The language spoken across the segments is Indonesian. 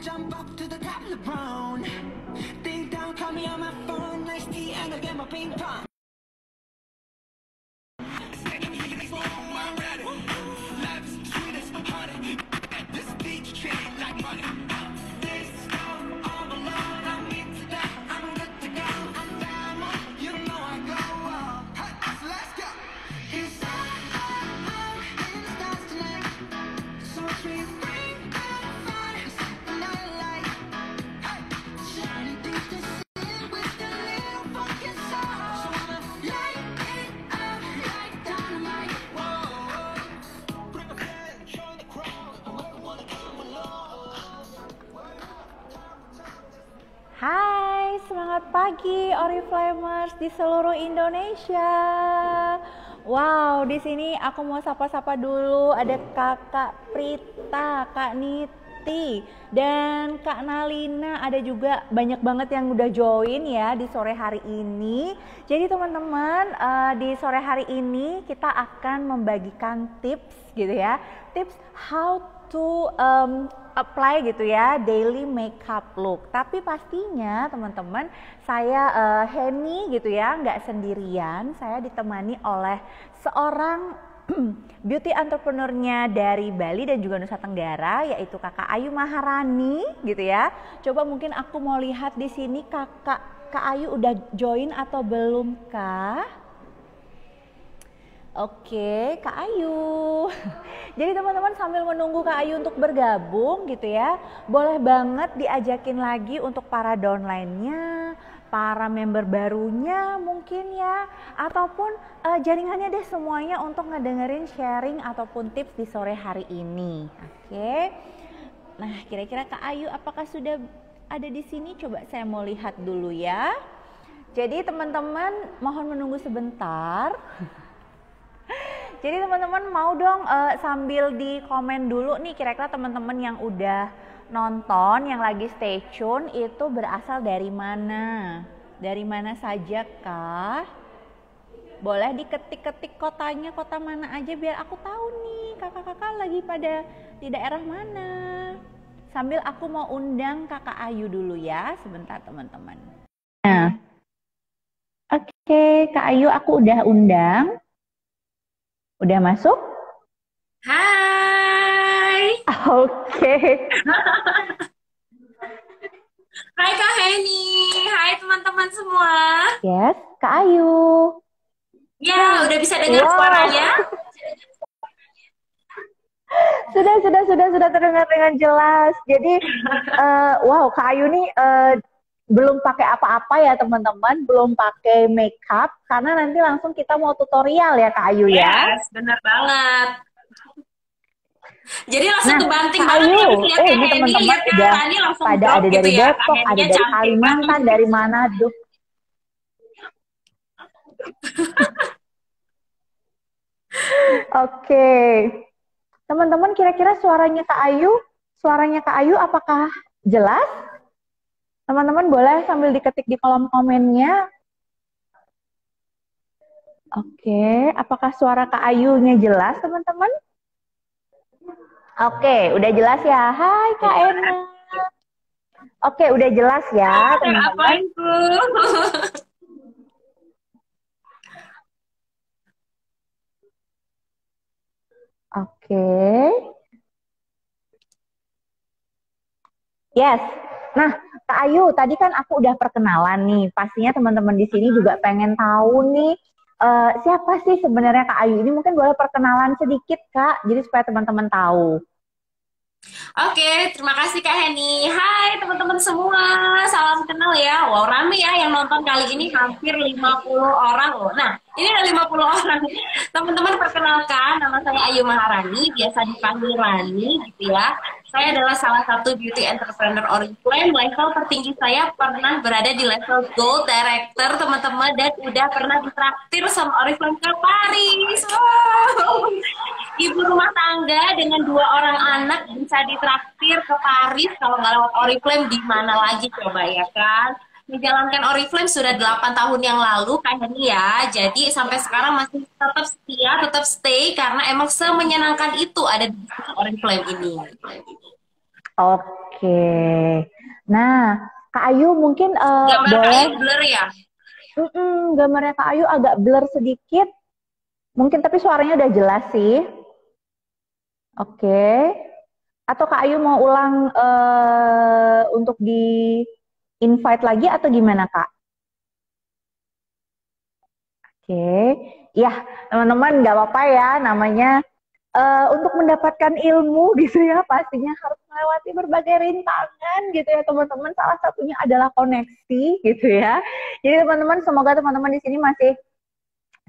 jump up to the top of the brown. Ding dong, call me on my phone. Nice tea and I get my ping pong. Hai, semangat pagi Oriflamers di seluruh Indonesia. Wow, di sini aku mau sapa-sapa dulu. Ada Kakak Prita, Kak Niti, dan Kak Nalina. Ada juga banyak banget yang udah join ya di sore hari ini. Jadi teman-teman, di sore hari ini kita akan membagikan tips gitu ya. Tips how to apply gitu ya daily makeup look. Tapi pastinya teman-teman, saya Henny gitu ya, nggak sendirian. Saya ditemani oleh seorang beauty entrepreneurnya dari Bali dan juga Nusa Tenggara, yaitu Kakak Ayu Maharani gitu ya. Coba mungkin aku mau lihat di sini Kak Ayu udah join atau belum kah? Oke, Kak Ayu. Jadi teman-teman sambil menunggu Kak Ayu untuk bergabung gitu ya, boleh banget diajakin lagi untuk para downline-nya, para member barunya mungkin ya, ataupun jaringannya deh semuanya untuk ngedengerin sharing ataupun tips di sore hari ini. Oke. Nah, kira-kira Kak Ayu apakah sudah ada di sini? Coba saya mau lihat dulu ya. Jadi teman-teman mohon menunggu sebentar. Jadi teman-teman mau dong sambil di komen dulu nih kira-kira teman-teman yang udah nonton, yang lagi stay tune itu berasal dari mana? Dari mana saja kah? Boleh diketik-ketik kotanya, kota mana aja biar aku tahu nih kakak-kakak lagi pada di daerah mana. Sambil aku mau undang Kakak Ayu dulu ya, sebentar teman-teman. Nah, oke, Kak Ayu aku udah undang. Udah masuk? Hai. Oke. Hai Kak Henny. Hai teman-teman semua. Yes, Kak Ayu. Ya, udah bisa dengar suaranya? Sudah terdengar dengan jelas. Jadi, wow, Kak Ayu nih belum pakai apa-apa ya teman-teman, belum pakai makeup karena nanti langsung kita mau tutorial ya Kak Ayu ya. Yes, benar banget. Jadi langsung kebanting Kak banget Ayu, ya ini teman-teman udah pada ada gitu dari ya. Depok, ada dari Kalimantan, dari Manado. Oke, teman-teman kira-kira suaranya Kak Ayu apakah jelas? Teman-teman boleh sambil diketik di kolom komennya. Oke, apakah suara Kak Ayunya jelas teman-teman? Oke, udah jelas ya. Hai Kak Ena. Oke, udah jelas ya teman-teman. Oke. Yes. Nah, Kak Ayu, tadi kan aku udah perkenalan nih. Pastinya teman-teman di sini juga pengen tahu nih siapa sih sebenarnya Kak Ayu ini? Mungkin boleh perkenalan sedikit Kak, jadi supaya teman-teman tahu. Oke, terima kasih Kak Henny. Hai teman-teman semua, salam kenal ya. Wow, rame ya yang nonton kali ini, hampir 50 orang loh. Nah, ini ada 50 orang. Teman-teman perkenalkan, nama saya Ayu Maharani, biasa dipanggil Rani gitu ya. Saya adalah salah satu beauty entrepreneur Oriflame. Level tertinggi saya pernah berada di level Gold Director teman-teman, dan udah pernah ditraktir sama Oriflame ke Paris. Wow. Ibu rumah tangga dengan 2 orang anak bisa ditraktir ke Paris, kalau nggak lewat Oriflame di mana lagi coba ya kan? Menjalankan Oriflame sudah 8 tahun yang lalu kayaknya ya. Jadi sampai sekarang masih tetap setia, tetap stay karena emang semenyenangkan itu ada di Oriflame ini. Oke, Oke. Nah, Kak Ayu mungkin Gambar Kak boleh Ayu blur ya? gambarnya Kak Ayu agak blur sedikit. Mungkin tapi suaranya udah jelas sih. Oke. Atau Kak Ayu mau ulang untuk di invite lagi atau gimana Kak? Oke. Ya, teman-teman nggak apa-apa ya namanya untuk mendapatkan ilmu gitu ya pastinya harus melewati berbagai rintangan gitu ya teman-teman. Salah satunya adalah koneksi gitu ya. Jadi teman-teman semoga teman-teman di sini masih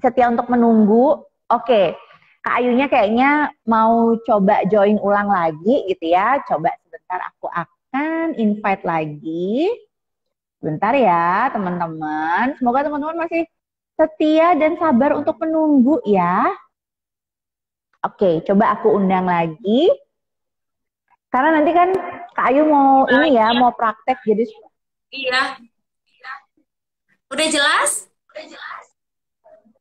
setia untuk menunggu. Oke, Kak Ayunya kayaknya mau coba join ulang lagi gitu ya. Coba sebentar aku akan invite lagi. Sebentar ya teman-teman. Semoga teman-teman masih setia dan sabar untuk menunggu ya. Oke, coba aku undang lagi. Karena nanti kan Kak Ayu mau ini ya, mau praktek jadi. Iya. Udah jelas?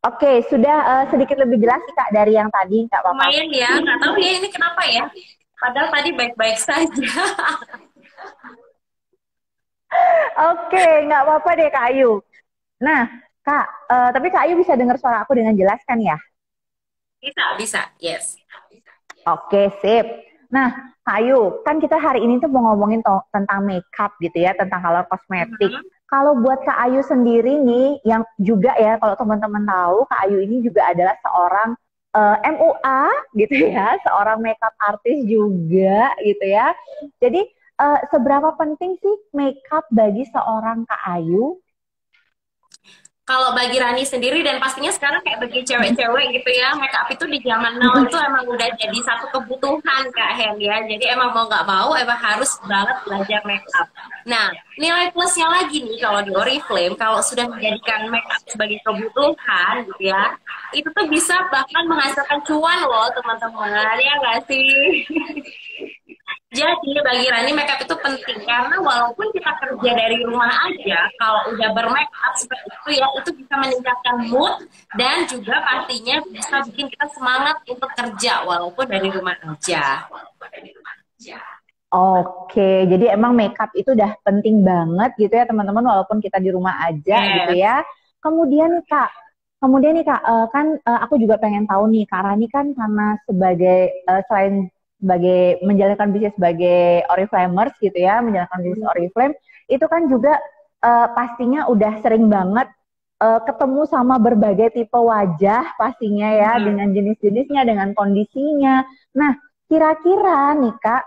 Oke, sudah sedikit lebih jelas sih Kak dari yang tadi, nggak apa-apa. Lumayan ya, nggak tahu ya ini kenapa ya. Padahal tadi baik-baik saja. Oke, nggak apa-apa deh Kak Ayu. Nah, Kak, tapi Kak Ayu bisa dengar suara aku dengan jelas kan ya? Bisa, yes. Oke, sip. Nah, Kak Ayu, kan kita hari ini tuh mau ngomongin tentang makeup gitu ya, tentang color kosmetik. Kalau buat Kak Ayu sendiri nih, yang juga ya, kalau teman-teman tahu, Kak Ayu ini juga adalah seorang MUA gitu ya, seorang makeup artist juga gitu ya. Jadi, seberapa penting sih makeup bagi seorang Kak Ayu? Kalau bagi Rani sendiri dan pastinya sekarang kayak bagi cewek-cewek gitu ya, make up itu di zaman now itu emang udah jadi satu kebutuhan Kak Hen ya. Jadi emang mau nggak mau emang harus banget belajar make up. Nah, nilai plusnya lagi nih kalau di Oriflame, kalau sudah menjadikan make up sebagai kebutuhan gitu ya, itu tuh bisa bahkan menghasilkan cuan loh teman-teman, ya nggak sih? Jadi bagi Rani makeup itu penting karena walaupun kita kerja dari rumah aja, kalau udah bermake up seperti itu ya, itu bisa meningkatkan mood dan juga pastinya bisa bikin kita semangat untuk kerja walaupun dari rumah aja. Oke, jadi emang makeup itu udah penting banget gitu ya teman-teman walaupun kita di rumah aja gitu ya. Kemudian nih Kak, kan aku juga pengen tahu nih Kak Rani kan karena sebagai selain sebagai menjalankan bisnis sebagai Oriflamers gitu ya, menjalankan bisnis Oriflame, itu kan juga pastinya udah sering banget ketemu sama berbagai tipe wajah pastinya ya, dengan jenis-jenisnya, dengan kondisinya. Nah, kira-kira nih Kak,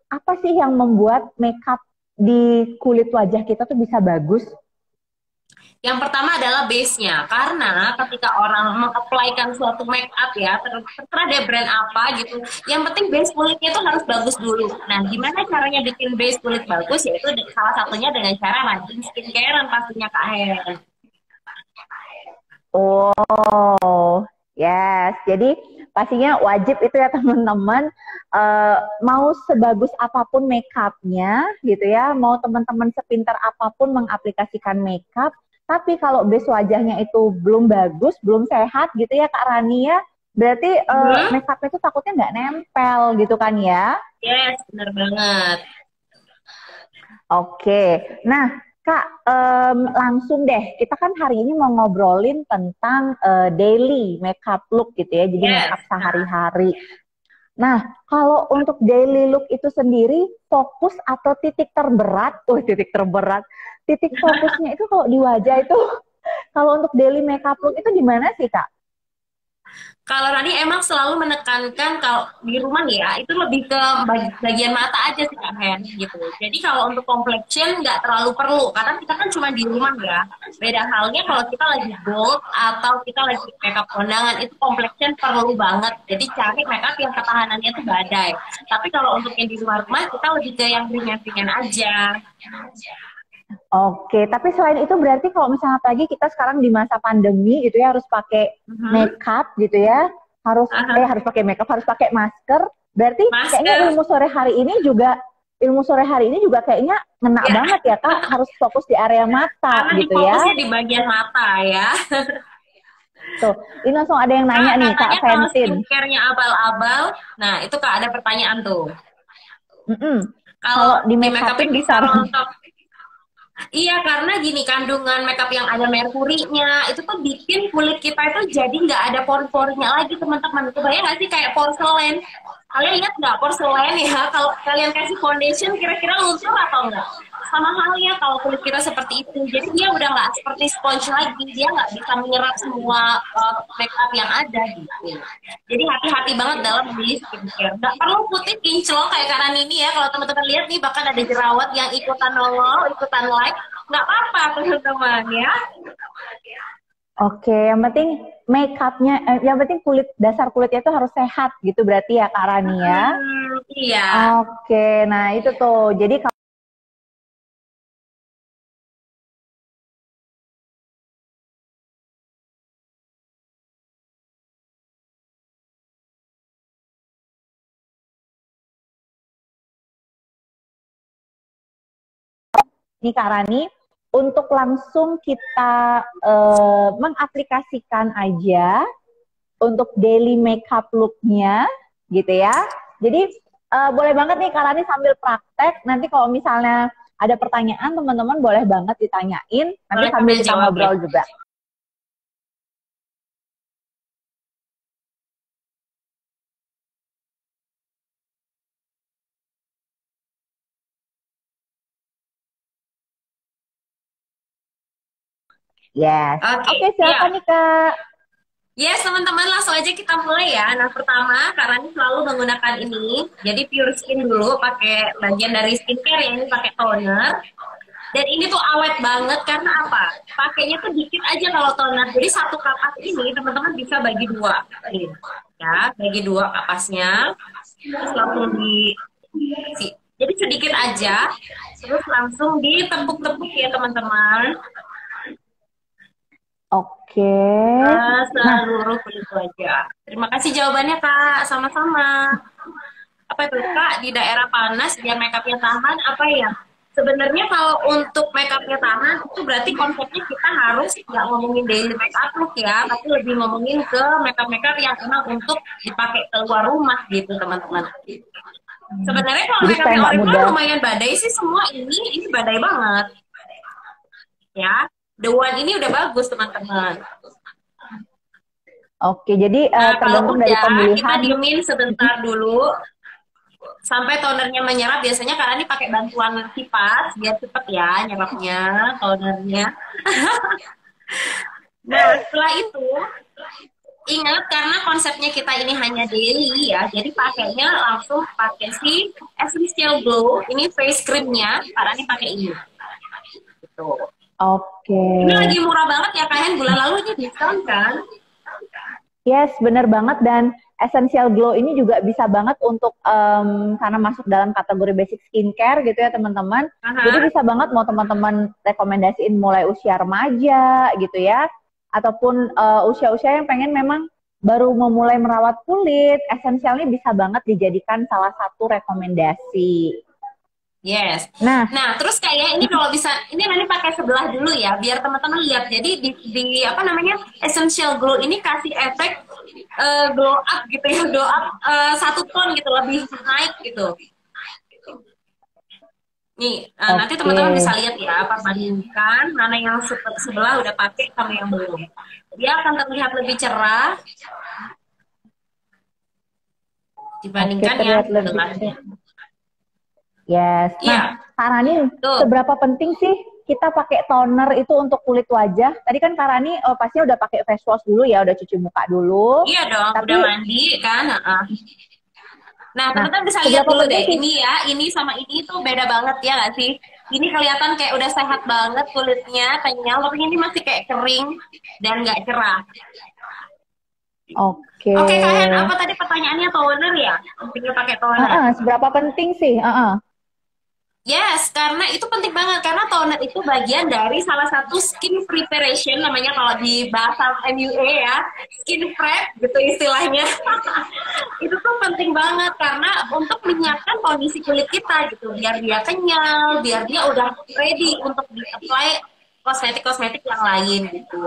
apa sih yang membuat makeup di kulit wajah kita tuh bisa bagus? Yang pertama adalah base-nya, karena ketika orang mengaplikan suatu make up ya, terserah deh brand apa gitu, yang penting base kulitnya itu harus bagus dulu. Nah, gimana caranya bikin base kulit bagus? Yaitu salah satunya dengan cara rajin skincare pastinya Kak Helen. Oh, yes. Jadi pastinya wajib itu ya teman-teman, mau sebagus apapun makeupnya gitu ya, mau teman-teman sepintar apapun mengaplikasikan makeup, tapi kalau base wajahnya itu belum bagus, belum sehat gitu ya Kak Rani ya, berarti makeupnya itu takutnya nggak nempel gitu kan ya? Yes, benar banget. Oke, nah Kak, langsung deh, kita kan hari ini mau ngobrolin tentang daily makeup look gitu ya, jadi makeup sehari-hari. Nah, kalau untuk daily look itu sendiri, fokus atau titik terberat, titik fokusnya itu kalau di wajah itu, kalau untuk daily makeup look itu di mana sih Kak? Kalau Rani emang selalu menekankan kalau di rumah ya, itu lebih ke bagian mata aja sih Kak Hen, gitu. Jadi kalau untuk complexion nggak terlalu perlu, karena kita kan cuma di rumah ya. Beda halnya kalau kita lagi bold atau kita lagi makeup kondangan, itu complexion perlu banget. Jadi cari makeup yang ketahanannya tuh badai. Tapi kalau untuk yang di rumah-rumah, kita lebih ke yang ringan-ringan aja. Oke, tapi selain itu berarti kalau misalnya apalagi kita sekarang di masa pandemi gitu ya harus pakai makeup gitu ya, harus pakai makeup, harus pakai masker. Berarti kayaknya ilmu sore hari ini juga kayaknya ngena banget ya Kak, harus fokus di area mata. Karena gitu ya. Fokusnya di bagian mata ya. Tuh, ini langsung ada yang nanya nih Kak Fentin. Skincare-nya abal-abal. Nah, itu Kak ada pertanyaan tuh. Mm-mm. Kalau Kalau di di make make upnya upin bisa bisa. rontok. Iya, karena gini, kandungan makeup yang ada merkurinya itu tuh bikin kulit kita itu jadi nggak ada pori-porinya lagi, teman-teman. Kebayang nggak sih kayak porselen? Kalian lihat nggak porselen ya? Kalau kalian kasih foundation, kira-kira luntur atau enggak? Sama halnya kalau kulit kita seperti itu. Jadi dia udah nggak seperti sponge lagi. Dia nggak bisa menyerap semua makeup yang ada gitu. Jadi hati-hati banget dalam memilih skincare. Nggak perlu putih kinclong kayak kanan ini ya. Kalau teman-teman lihat nih, bahkan ada jerawat yang ikutan nongol, ikutan like. Nggak apa-apa teman-teman ya. Oke, yang penting make upnya, yang penting dasar kulitnya itu harus sehat gitu berarti ya Kak Rani ya. Iya. Oke, nah itu tuh. Jadi nih Kak Rani, untuk langsung kita mengaplikasikan aja untuk daily makeup look-nya gitu ya. Jadi boleh banget nih Kak Rani sambil praktek, nanti kalau misalnya ada pertanyaan teman-teman boleh banget ditanyain, nanti Boleh sambil sambil kita jawab ya. ngobrol juga. Yes. Oke, Oke, siap. silakan nih Kak. Yes, teman-teman, langsung aja kita mulai ya. Nah, pertama, karena ini selalu menggunakan ini. Jadi pure skin dulu, pakai bagian dari skincare ya, ini pakai toner. Dan ini tuh awet banget karena apa? Pakainya tuh dikit aja kalau toner. Jadi satu kapas ini teman-teman bisa bagi dua. Nih, ya, bagi dua kapasnya. Terus langsung jadi sedikit aja. Terus langsung ditepuk-tepuk ya teman-teman. Oke. Nah, Seluruh kulit wajah. Terima kasih jawabannya Kak. Sama-sama. Apa itu Kak? Di daerah panas biar makeupnya tahan apa ya? Sebenarnya kalau untuk makeupnya tahan itu berarti konsepnya kita harus nggak ngomongin daily makeup look ya, tapi lebih ngomongin ke makeup yang emang untuk dipakai keluar rumah gitu teman-teman. Sebenarnya kalau jadi supaya makeupnya nggak Oriflame mudah. lumayan badai sih semua ini badai banget ya. The One ini udah bagus teman-teman. Oke, jadi Nah, kalau tergantung dari udah, kita pemilihan. diemin sebentar dulu sampai tonernya menyerap. Biasanya karena ini pakai bantuan kipas biar cepet ya nyerapnya tonernya. Nah, setelah itu ingat karena konsepnya kita ini hanya daily ya, jadi pakainya langsung pakai si Essential Glow. Ini face creamnya, karena ini pakai ini. Gitu. Oke. Ini lagi murah banget ya, kalian bulan lalu ini diskon kan? Yes, bener banget. Dan Essential Glow ini juga bisa banget untuk karena masuk dalam kategori basic skincare gitu ya teman-teman. Jadi bisa banget mau teman-teman rekomendasiin mulai usia remaja gitu ya, ataupun usia-usia yang pengen memang baru memulai merawat kulit. Essential ini bisa banget dijadikan salah satu rekomendasi. Yes. Nah, terus kayak ini kalau bisa, ini nanti pakai sebelah dulu ya, biar teman-teman lihat. Jadi di apa namanya Essential Glow ini kasih efek glow up gitu ya, glow up 1 ton gitu, lebih naik gitu. Nih, nanti teman-teman bisa lihat ya, perbandingkan mana yang sebelah udah pakai sama yang belum. Dia akan terlihat lebih cerah dibandingkan yang sebelahnya. Yes. Nah, Kak Rani, seberapa penting sih kita pakai toner itu untuk kulit wajah? Tadi kan Kak Rani pastinya udah pakai face wash dulu ya, udah cuci muka dulu. Iya dong, udah mandi kan. Nah, teman-teman bisa lihat dulu deh, ini ya, ini sama ini tuh beda banget ya nggak sih? Ini kelihatan kayak udah sehat banget kulitnya, kenyal, tapi ini masih kayak kering dan nggak cerah. Oke. Oke, kalian apa tadi pertanyaannya, toner ya? Pentingnya pakai toner. Seberapa penting sih? Yes, karena itu penting banget. Karena toner itu bagian dari salah satu skin preparation, namanya kalau di bahasa MUA ya, skin prep gitu istilahnya. Itu tuh penting banget karena untuk menyiapkan kondisi kulit kita gitu, biar dia kenyal, biar dia udah ready untuk di-apply kosmetik-kosmetik yang lain gitu.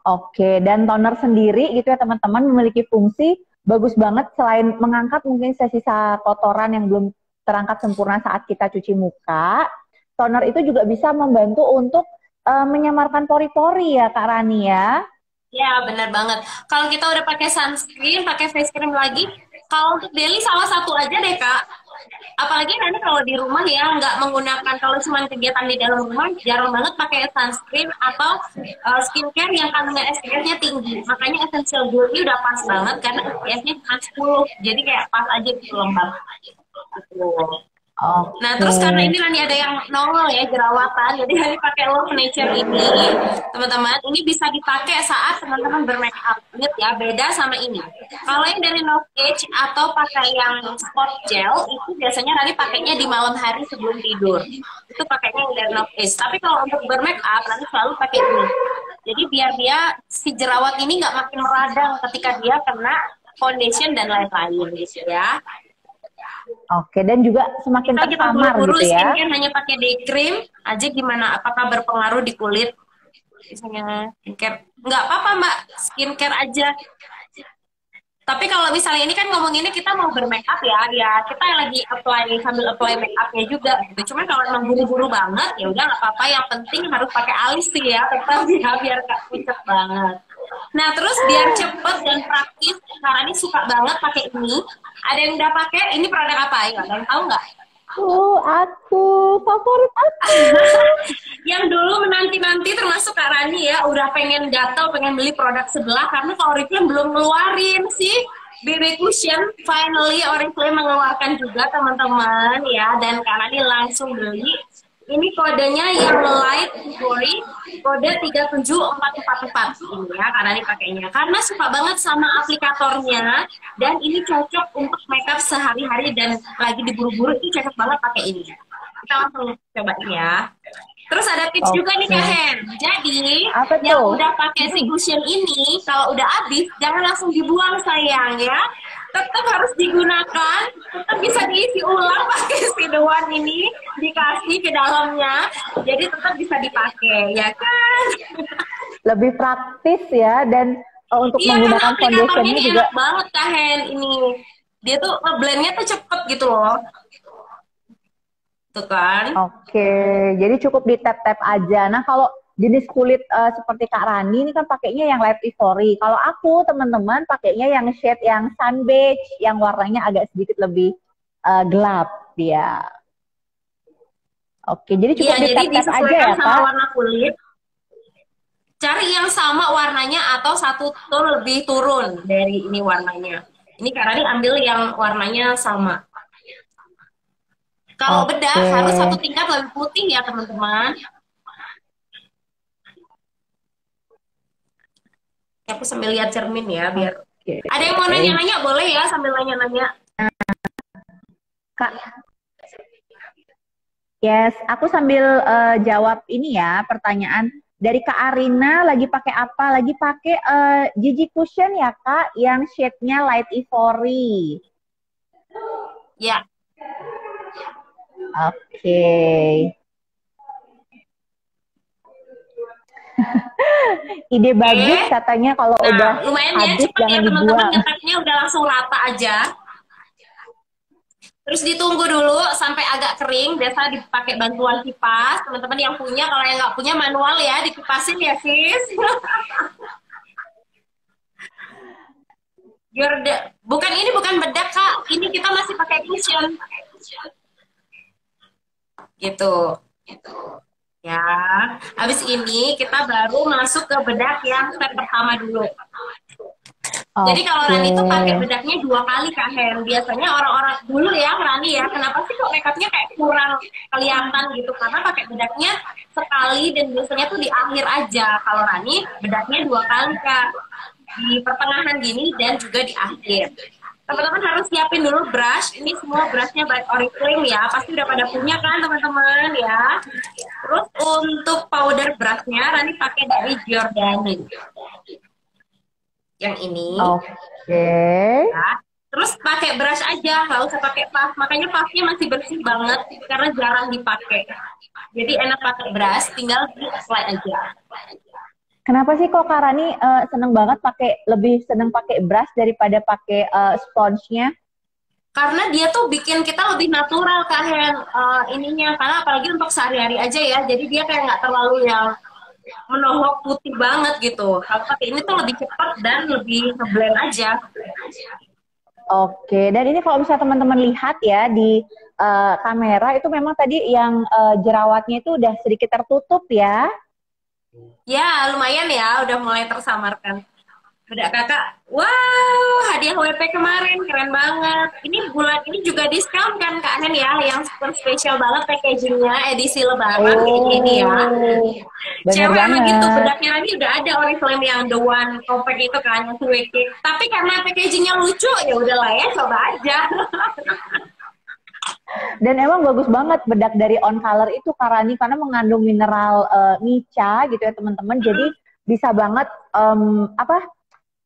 Oke, dan toner sendiri gitu ya teman-teman memiliki fungsi bagus banget selain mengangkat mungkin sisa kotoran yang belum terangkat sempurna saat kita cuci muka. Toner itu juga bisa membantu untuk menyamarkan pori-pori ya Kak Rani ya. Ya, benar banget. Kalau kita udah pakai sunscreen, pakai face cream lagi, kalau untuk daily salah satu aja deh, Kak. Apalagi nanti kalau di rumah ya, nggak menggunakan, kalau cuma kegiatan di dalam rumah, jarang banget pakai sunscreen atau skincare yang kandungan SPF-nya tinggi. Makanya essential glow ini udah pas banget, karena SPF-nya cuma 10. Jadi kayak pas aja gitu lembab. Gitu. Nah, terus karena ini Rani ada yang nongol ya, jerawatan, jadi Rani pakai Love Nature ini, teman-teman. Ini bisa dipakai saat teman-teman bermake up. Ingat ya, beda sama ini. Kalau yang dari North Edge atau pakai yang spot gel, itu biasanya Rani pakainya di malam hari sebelum tidur. Itu pakainya yang dari North Edge. Tapi kalau untuk bermake up, Rani selalu pakai ini. Jadi biar dia, si jerawat ini nggak makin meradang ketika dia kena foundation dan lain-lain gitu ya. Oke, dan juga semakin tersamar buru-buru gitu ya. skincare hanya pakai day cream aja gimana? Apakah berpengaruh di kulit? Misalnya skincare, nggak apa-apa Mbak, skincare aja. Tapi kalau misalnya ini kan ngomonginnya kita mau bermake up ya, kita lagi apply sambil apply make upnya juga. Gitu. Cuma kalau emang buru-buru banget, ya udah nggak apa-apa. Yang penting harus pakai alis sih ya, tetap ya biar nggak pucat banget. Nah terus biar cepet dan praktis, karena ini suka banget pakai ini. Ada yang udah pakai? Ini produk apa ya? Ada yang tahu nggak? Aku favorit aku. Yang dulu menanti-nanti termasuk Kak Rani ya, udah pengen gatel, pengen beli produk sebelah karena kalau Oriflame belum ngeluarin sih. BB Cushion finally Oriflame mengeluarkan juga teman-teman ya, dan Kak Rani langsung beli. Ini kodenya yang light Ivory, kode 37444 ini ya, karena ini pakainya. Karena suka banget sama aplikatornya, dan ini cocok untuk makeup sehari-hari dan lagi diburu-buru, itu cocok banget pakai ini. Kita langsung cobain ya. Terus ada tips juga nih Kak Hen. Jadi, yang udah pakai si cushion ini, kalau udah habis, jangan langsung dibuang sayang ya. Tetap harus digunakan, tetap bisa diisi ulang pakai si The One ini, dikasih ke dalamnya, jadi tetap bisa dipakai, ya kan? Lebih praktis ya, dan untuk menggunakan foundationnya juga enak banget Kak Hen ini. Dia tuh blendnya tuh cepet gitu loh. Tuh kan? Oke, jadi cukup di tap-tap aja. Nah kalau jenis kulit seperti Kak Rani ini kan pakainya yang light ivory. Kalau aku teman-teman pakainya yang shade yang sun beige, yang warnanya agak sedikit lebih gelap dia. Oke, jadi cukup di tap-tap aja ya Kak. Warna kulit. Cari yang sama warnanya atau satu tone lebih turun dari ini warnanya. Ini Kak Rani ambil yang warnanya sama. Kalau bedak harus satu tingkat lebih putih ya teman-teman. Aku sambil lihat cermin ya biar. Ada yang mau nanya-nanya boleh ya sambil nanya-nanya. Kak. Yes, aku sambil jawab ini ya pertanyaan dari Kak Arina, lagi pakai apa? Lagi pakai Gigi Cushion ya Kak, yang shade-nya light ivory. Ya. Oke. Ide bagus katanya kalau udah lumayan habis ya, cepet jangan ya dibuang. teman-teman, ngeteknya udah langsung rata aja. Terus ditunggu dulu sampai agak kering, biasa dipakai bantuan kipas. Teman-teman yang punya, kalau yang nggak punya manual ya, dikipasin ya sis. Bukan ini, bukan bedak Kak, ini kita masih pakai cushion. Gitu. Ya, habis ini kita baru masuk ke bedak yang step pertama dulu. Jadi kalau Rani itu pakai bedaknya 2 kali Kak Hen. Biasanya orang-orang dulu ya Rani ya, kenapa sih kok makeupnya kayak kurang kelihatan gitu? Karena pakai bedaknya sekali dan biasanya tuh di akhir aja. Kalau Rani bedaknya 2 kali Kak, di pertengahan gini dan juga di akhir. Teman-teman harus siapin dulu brush. Ini semua brushnya by Oriflame ya. Pasti udah pada punya kan teman-teman ya. Terus untuk powder brushnya Rani pakai dari Giordani. Yang ini. Oke. Ya. Terus pakai brush aja, nggak usah pakai puff. Makanya puffnya masih bersih banget karena jarang dipakai. Jadi enak pakai brush, tinggal di apply aja. Kenapa sih kok Kak Rani lebih seneng pakai brush daripada pakai sponge-nya? karena dia tuh bikin kita lebih natural Kak Hen, ininya, karena apalagi untuk sehari-hari aja ya, jadi dia kayak nggak terlalu yang menohok putih banget gitu. Kalau pakai ini tuh lebih cepat dan lebih ngeblend aja. Oke, dan ini kalau misalnya teman-teman lihat ya di kamera itu memang tadi yang jerawatnya itu udah sedikit tertutup ya. Ya, lumayan ya, udah mulai tersamarkan. Udah kakak, wow, hadiah WP kemarin, keren banget. Ini bulan ini juga diskon kan Kak Hen ya, yang super spesial banget packagingnya, edisi lebaran kayak gini ya. Bener Cewek emang gitu, banget. bedaknya lagi udah ada Oriflame yang the one compact itu kan, yang cueknya. Tapi karena packagingnya lucu, ya udahlah ya, coba aja. Dan emang bagus banget bedak dari On Color itu karena mengandung mineral mica gitu ya teman-teman. Jadi bisa banget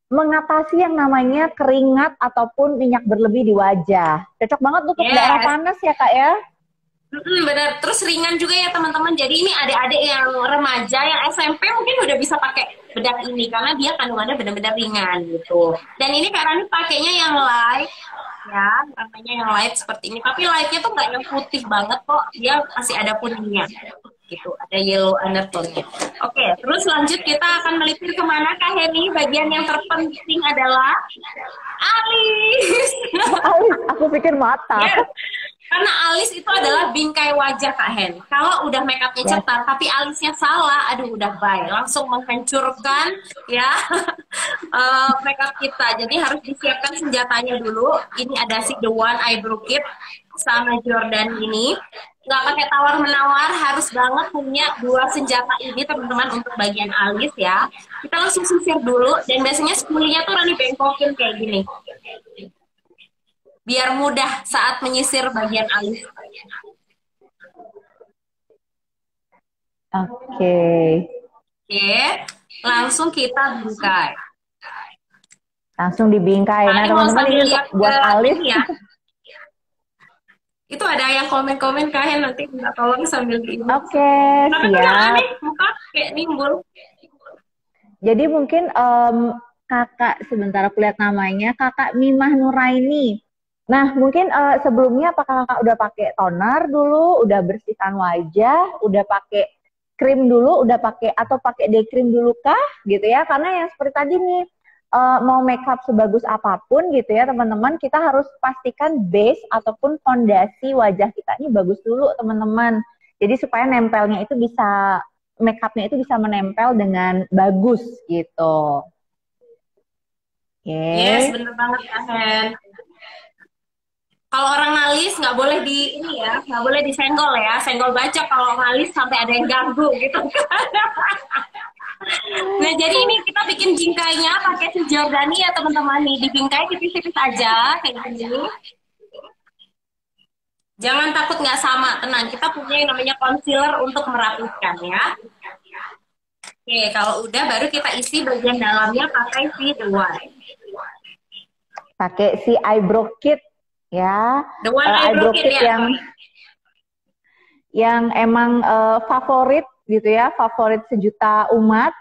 mengatasi yang namanya keringat ataupun minyak berlebih di wajah. Cocok banget untuk daerah Yes. panas ya Kak ya. Benar, terus ringan juga ya teman-teman. Jadi ini adik-adik yang remaja, yang SMP mungkin udah bisa pakai bedak ini karena dia kandungannya benar-benar ringan gitu. Dan ini karena ini pakainya yang light, ya, makanya yang light seperti ini. Tapi lightnya tuh nggak yang putih banget kok, dia masih ada kuningnya, gitu. Ada yellow undertone-nya. Oke, terus lanjut kita akan melipir kemana Kak Heni? Bagian yang terpenting adalah alis. Alis, aku pikir mata. Ya, karena alis itu adalah bingkai wajah Kak Hen. Kalau udah make upnya Ya. cetar, tapi alisnya salah, aduh udah bye. Langsung menghancurkan ya make up kita. Jadi harus disiapkan senjatanya dulu. Ini ada si The One Eyebrow Kit sama Jordan ini. Nggak pakai tawar-menawar, harus banget punya dua senjata ini teman-teman untuk bagian alis ya. Kita langsung sisir dulu, dan biasanya spulinya tuh Rani bengkokin kayak gini. Biar mudah saat menyisir bagian alis. Oke. Oke, langsung kita bingkai. Langsung dibingkai. Nah Paling mau teman-teman sambil ini untuk lihat buat ke alis. ini ya. Itu ada yang komen-komen Kak, nanti minta tolong sambil di ini. Oke, Tapi kok yang siap. aneh, muka kayak nimbul. Jadi mungkin kakak, sebentar aku lihat namanya, kakak Mimah Nuraini. Nah mungkin sebelumnya apakah kakak udah pakai toner dulu, udah bersihkan wajah, udah pakai krim dulu, udah pakai atau pakai day cream dulu kah gitu ya? Karena yang seperti tadi nih, mau makeup sebagus apapun gitu ya teman-teman, kita harus pastikan base ataupun fondasi wajah kita ini bagus dulu teman-teman. Jadi supaya nempelnya itu bisa, makeupnya itu bisa menempel dengan bagus gitu. Yes, Oke. bener banget Kak Hen. Kalau orang ngalis nggak boleh di ini ya, nggak boleh disenggol ya, senggol bacok kalau ngalis sampai ada yang ganggu gitu. Nah jadi ini kita bikin bingkainya pakai si Jordani ya teman-teman nih, dibingkai tipis-tipis aja kayak gini. Jangan takut nggak sama, tenang. Kita punya yang namanya concealer untuk merapikan ya. Oke, kalau udah baru kita isi bagian dalamnya pakai si The One. Pakai si eyebrow kit ya. The One Eyebrow Kit ya. Yang emang favorit gitu ya, favorit sejuta umat.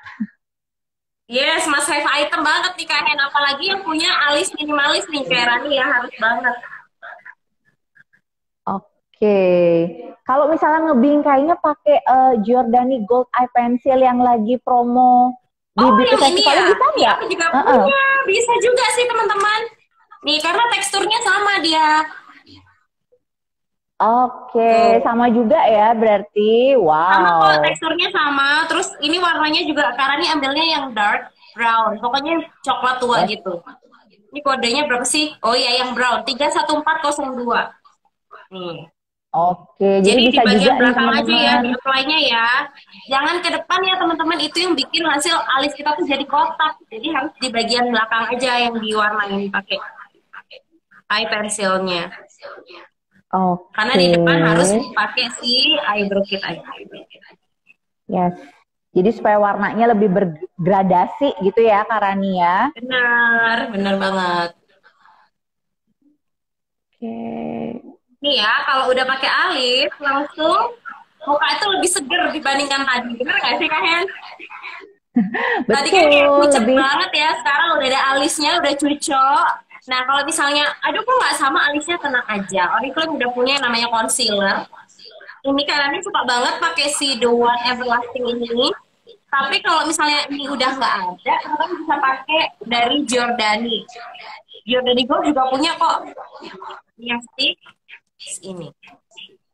Yes, must have item banget nih Kak Hen. Apalagi yang punya alis minimalis nih kayak Rani ya, harus banget. Oke. Kalau misalnya ngebingkainya pakai Giordani Gold Eye Pencil yang lagi promo di Oh, Beauty yang ini Festival ya? bisa Nih, nggak? aku juga punya. Bisa juga sih teman-teman. Nih, karena teksturnya sama dia. Oke, sama juga ya berarti. Sama kok, Wow. teksturnya sama. Terus ini warnanya juga, karena ini ambilnya yang dark brown. Pokoknya coklat tua gitu. Ini kodenya berapa sih? Oh iya, yang brown. 31402. Nih. Oke, jadi Jadi di bisa juga bagian nih belakang aja ya, teman-teman. di apply-nya ya. Jangan ke depan ya teman-teman, itu yang bikin hasil alis kita tuh jadi kotak. Jadi harus di bagian belakang aja yang diwarnain pakai eye pencilnya. Oke. Karena di depan harus pakai si eyebrow kit aja. Yes. Jadi supaya warnanya lebih bergradasi gitu ya, Karani ya. Benar, benar banget. Oke. Nih ya, kalau udah pakai alis, langsung muka itu lebih seger dibandingkan tadi. Bener nggak sih, Kak Hen? Tadi kan kayak Betul, pucet lebih banget ya, sekarang udah ada alisnya, udah cucok. Nah, kalau misalnya, aduh kok nggak sama alisnya, tenang aja. Oriflame udah punya yang namanya concealer. Ini karena ini suka banget pakai si The One Everlasting ini. Tapi kalau misalnya ini udah nggak ada, kalian bisa pakai dari Giordani. Giordani Go juga punya kok yang stick ini.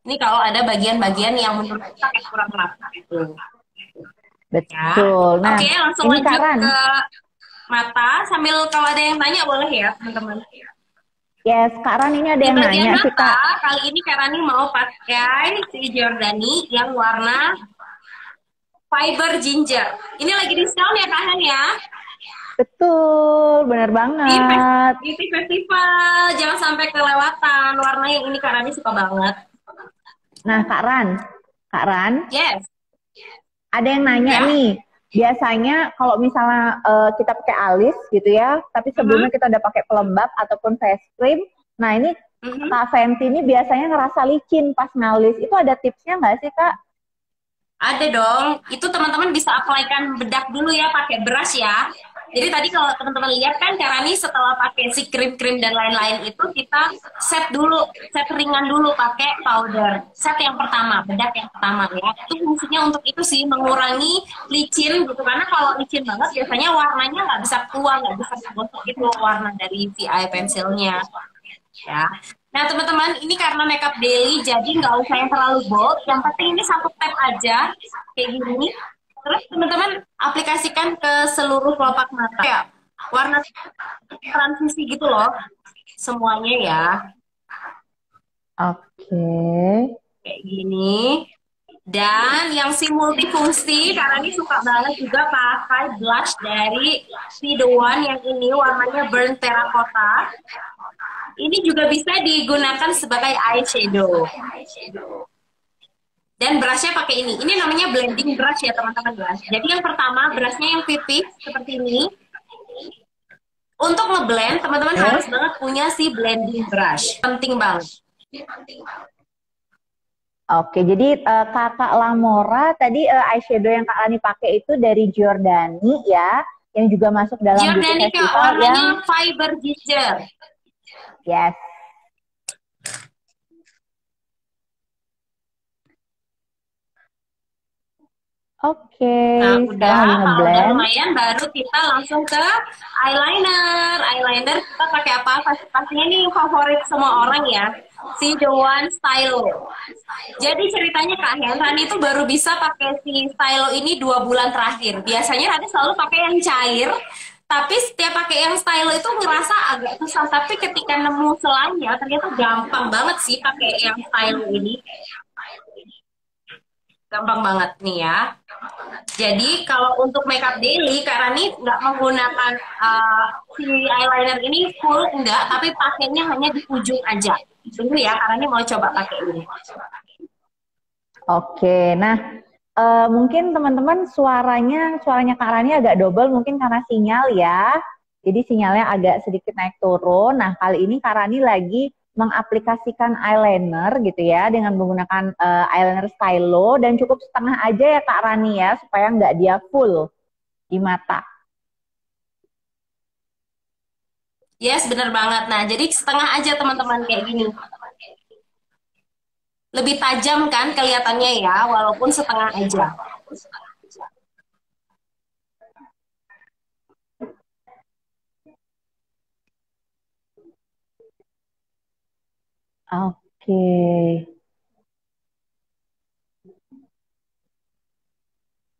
Ini kalau ada bagian-bagian yang menurut kita kayak kurang rata gitu. Ya. Betul. Nah, Oke, langsung ini lanjut Karan. ke mata. Sambil kalau ada yang tanya boleh ya, teman-teman. Yes, Karan ini ada Di yang bagian nanya mata, sih Kak. kali ini Karani mau pakai si Giordani yang warna fiber ginger. Ini lagi diskon ya Kak Han ya? Betul, benar Di, banget. di festival, jangan sampai kelewatan. Warna yang ini Karani suka banget. Nah, Kak Ran, Yes. ada yang nanya Ya. nih. Biasanya kalau misalnya kita pakai alis gitu ya, tapi sebelumnya kita udah pakai pelembab ataupun face cream. Nah, ini Kak Fenty ini biasanya ngerasa licin pas ngalis. Itu ada tipsnya nggak sih Kak? Ada dong. Itu teman-teman bisa apply-kan bedak dulu ya pakai brush ya. Jadi tadi kalau teman-teman lihat kan Karani setelah pakai si krim-krim dan lain-lain itu kita set dulu, set ringan dulu pakai powder. Set yang pertama, bedak yang pertama ya. Itu fungsinya untuk itu sih mengurangi licin gitu. Karena kalau licin banget biasanya warnanya nggak bisa keluar, nggak bisa terbentuk gitu warna dari si eye pensilnya. Ya. Nah teman-teman ini karena makeup daily jadi nggak usah yang terlalu bold. Yang penting ini satu tap aja kayak gini. Terus teman-teman aplikasikan ke seluruh kelopak mata ya. Warna transisi gitu loh. Semuanya ya. Oke. Kayak gini. Dan yang si multifungsi, karena ini suka banget juga pakai blush dari si The One yang ini warnanya burnt terracotta. Ini juga bisa digunakan sebagai eyeshadow. Dan brushnya pakai ini. Ini namanya blending brush ya teman-teman ya. Jadi yang pertama brushnya yang pipih seperti ini. Untuk ngeblend teman-teman harus banget punya si blending brush. Penting banget. Oke, jadi Kakak Lamora tadi eyeshadow yang Kak Lani pakai itu dari Giordani ya, yang juga masuk dalam beauty Giordani festival warnanya yang fiber ginger. yes. Oke, Nah, sekarang udah, lagi kalau udah ngeblend. lumayan baru kita langsung ke eyeliner. Eyeliner kita pakai apa? Pastinya nih favorit semua orang ya, si The One Stylo. Jadi ceritanya Kak Rani itu baru bisa pakai si Stylo ini 2 bulan terakhir. Biasanya Rani selalu pakai yang cair, tapi setiap pakai yang Stylo itu ngerasa agak susah. Tapi ketika nemu selanya, ternyata gampang banget sih pakai yang Stylo ini. Gampang banget nih ya. Jadi kalau untuk makeup daily, Kak Rani nggak menggunakan si eyeliner ini full, enggak, tapi pakainya hanya di ujung aja. Tunggu ya, Kak Rani mau coba pakai ini. Oke, nah mungkin teman-teman suaranya Kak Rani agak double mungkin karena sinyal ya. Jadi sinyalnya agak sedikit naik turun. Nah kali ini Kak Rani lagi mengaplikasikan eyeliner gitu ya dengan menggunakan eyeliner stylo dan cukup setengah aja ya Kak Rani ya supaya nggak dia full di mata. Yes, bener banget. Nah, jadi setengah aja teman-teman kayak gini. Lebih tajam kan kelihatannya ya, walaupun setengah aja. Oke.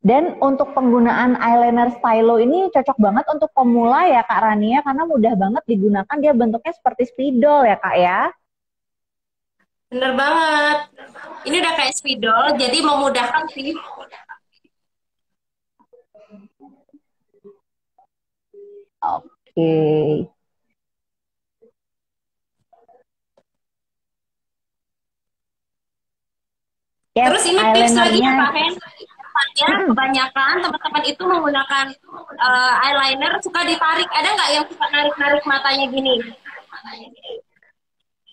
Dan untuk penggunaan eyeliner stylo ini cocok banget untuk pemula ya Kak Rania karena mudah banget digunakan, dia bentuknya seperti spidol ya Kak ya. Bener banget. Ini udah kayak spidol, jadi memudahkan sih. Oke. Yes, terus ini tips lagi ya Kak Hen. Kebanyakan teman-teman itu menggunakan eyeliner suka ditarik. Ada nggak yang suka narik-narik matanya gini?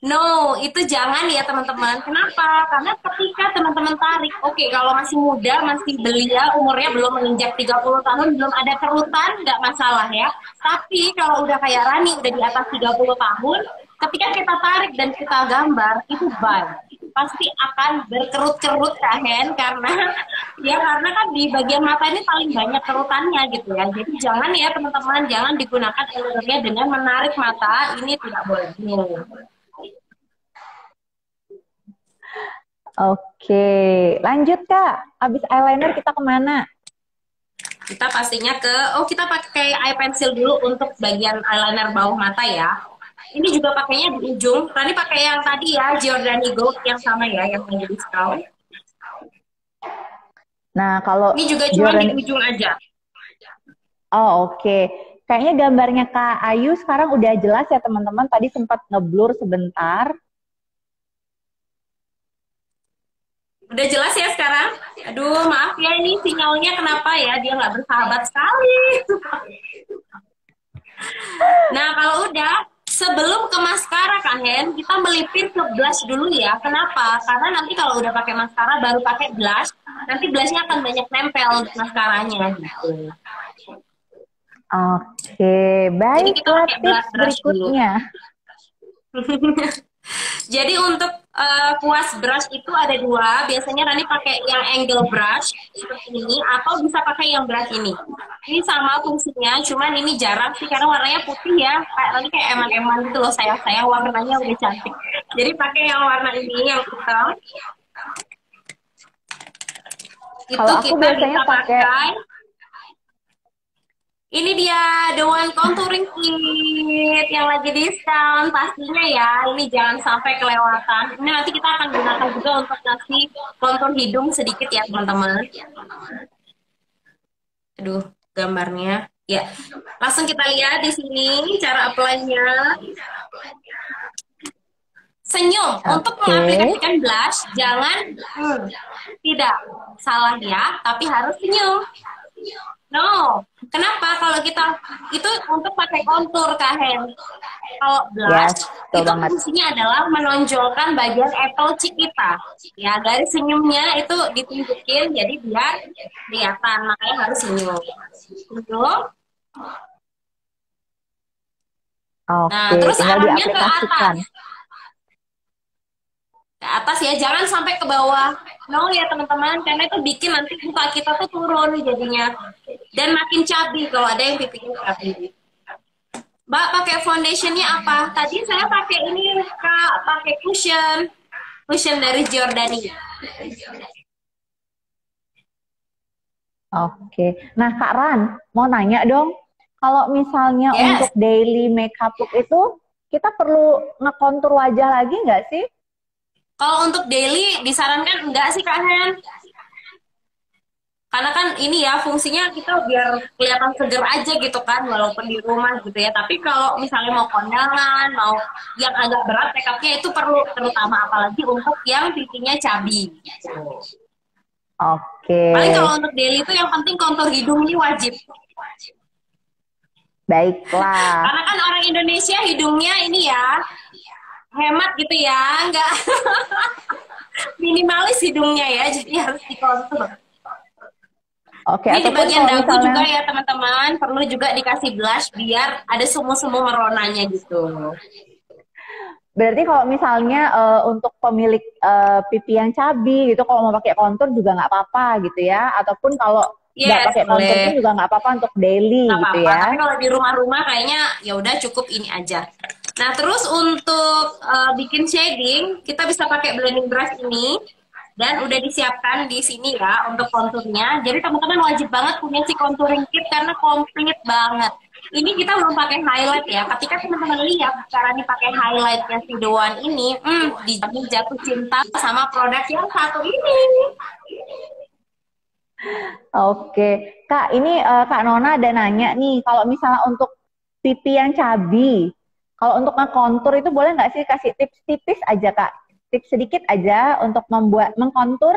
No, itu jangan ya teman-teman. Kenapa? Karena ketika teman-teman tarik, oke, kalau masih muda, masih belia, umurnya belum menginjak 30 tahun, belum ada kerutan, nggak masalah ya. Tapi kalau udah kayak Rani, udah di atas 30 tahun, ketika kita tarik dan kita gambar, itu bye. Pasti akan berkerut-kerut kan, karena ya karena kan di bagian mata ini paling banyak kerutannya gitu ya. Jadi jangan ya teman-teman, jangan digunakan eyelinernya dengan menarik mata, ini tidak boleh. Oke, lanjut Kak. Abis eyeliner kita kemana? Kita pastinya kita pakai eye pencil dulu untuk bagian eyeliner bawah mata ya. Ini juga pakainya di ujung. Rani pakai yang tadi ya, Giordani Gold yang sama ya, yang lagi diskon. Nah, kalau ini juga cuma di ujung aja. Oh, oke. Kayaknya gambarnya Kak Ayu sekarang udah jelas ya teman-teman. Tadi sempat ngeblur sebentar. Udah jelas ya sekarang? Aduh, maaf ya ini sinyalnya kenapa ya? Dia nggak bersahabat sekali. Nah, kalau udah, sebelum ke maskara Kak Hen, kita melipir ke blush dulu ya. Kenapa? Karena nanti kalau udah pakai maskara, baru pakai blush, nanti blushnya akan banyak nempel di maskaranya gitu. Oke, baiklah tips berikutnya. Jadi untuk kuas brush itu ada dua. Biasanya Rani pakai yang angle brush seperti ini, atau bisa pakai yang brush ini. Ini sama fungsinya, cuman ini jarang sih karena warnanya putih ya. Kayak Rani kayak eman-eman gitu loh, sayang-sayang warnanya udah cantik. Jadi pakai yang warna ini, yang hitam. Itu aku kita biasanya bisa pakai. Ini dia The One Contouring Kit yang lagi diskon pastinya ya. Ini jangan sampai kelewatan. Ini nanti kita akan gunakan juga untuk ngasih kontur hidung sedikit ya teman-teman. Aduh, gambarnya. Ya, langsung kita lihat di sini cara apply-nya. Senyum. Untuk mengaplikasikan blush, jangan tidak salah ya, tapi harus senyum. No, kenapa? Kalau kita itu untuk pakai kontur Kak Hen. Kalau blush itu fungsinya adalah menonjolkan bagian apple cheek kita. Ya, garis senyumnya itu ditunjukin jadi biar kelihatan, makanya harus senyum. Senyum. Nah, terus arahnya ke atas. Ke atas ya, jangan sampai ke bawah. No ya teman-teman, karena itu bikin nanti muka kita tuh turun jadinya. Dan makin cabi kalau ada yang pipinya cabi. Mbak pakai foundationnya apa? Tadi saya pakai ini Kak, pakai cushion dari Giordani. Oke, nah Kak Ran, mau nanya dong, kalau misalnya untuk daily makeup look itu, kita perlu ngekontur wajah lagi nggak sih? Kalau untuk daily disarankan enggak sih Kak Hen? Karena kan ini ya fungsinya kita biar kelihatan seger aja gitu kan, walaupun di rumah gitu ya. Tapi kalau misalnya mau kondangan, mau yang agak berat makeupnya itu perlu, terutama apalagi untuk yang pipinya cabi. Gitu. Oke. Paling kalau untuk daily itu yang penting kontur hidung ini wajib. Baiklah. Karena kan orang Indonesia hidungnya ini ya hemat gitu ya, enggak minimalis hidungnya ya, jadi harus dikontur. Oke, ini di bagian dagu misalnya juga ya teman-teman, perlu juga dikasih blush biar ada semu-semu meronanya gitu. Berarti kalau misalnya untuk pemilik pipi yang cabi gitu, kalau mau pakai kontur juga nggak apa-apa gitu ya, ataupun kalau nggak pakai kontur pun juga nggak apa-apa untuk daily gitu ya. Tapi kalau di rumah-rumah kayaknya ya udah cukup ini aja. Nah, terus untuk bikin shading, kita bisa pakai blending brush ini. Dan udah disiapkan di sini ya untuk konturnya. Jadi teman-teman wajib banget punya si contouring kit karena komplit banget. Ini kita belum pakai highlight ya. Ketika teman-teman lihat cara dipakai highlightnya si The One ini, dijamin jatuh cinta sama produk yang satu ini. Oke, Kak, ini Kak Nona ada nanya nih, kalau misalnya untuk pipi yang cabi, kalau untuk ngekontur itu boleh nggak sih kasih tips tipis aja Kak? Tips sedikit aja untuk mengkontur,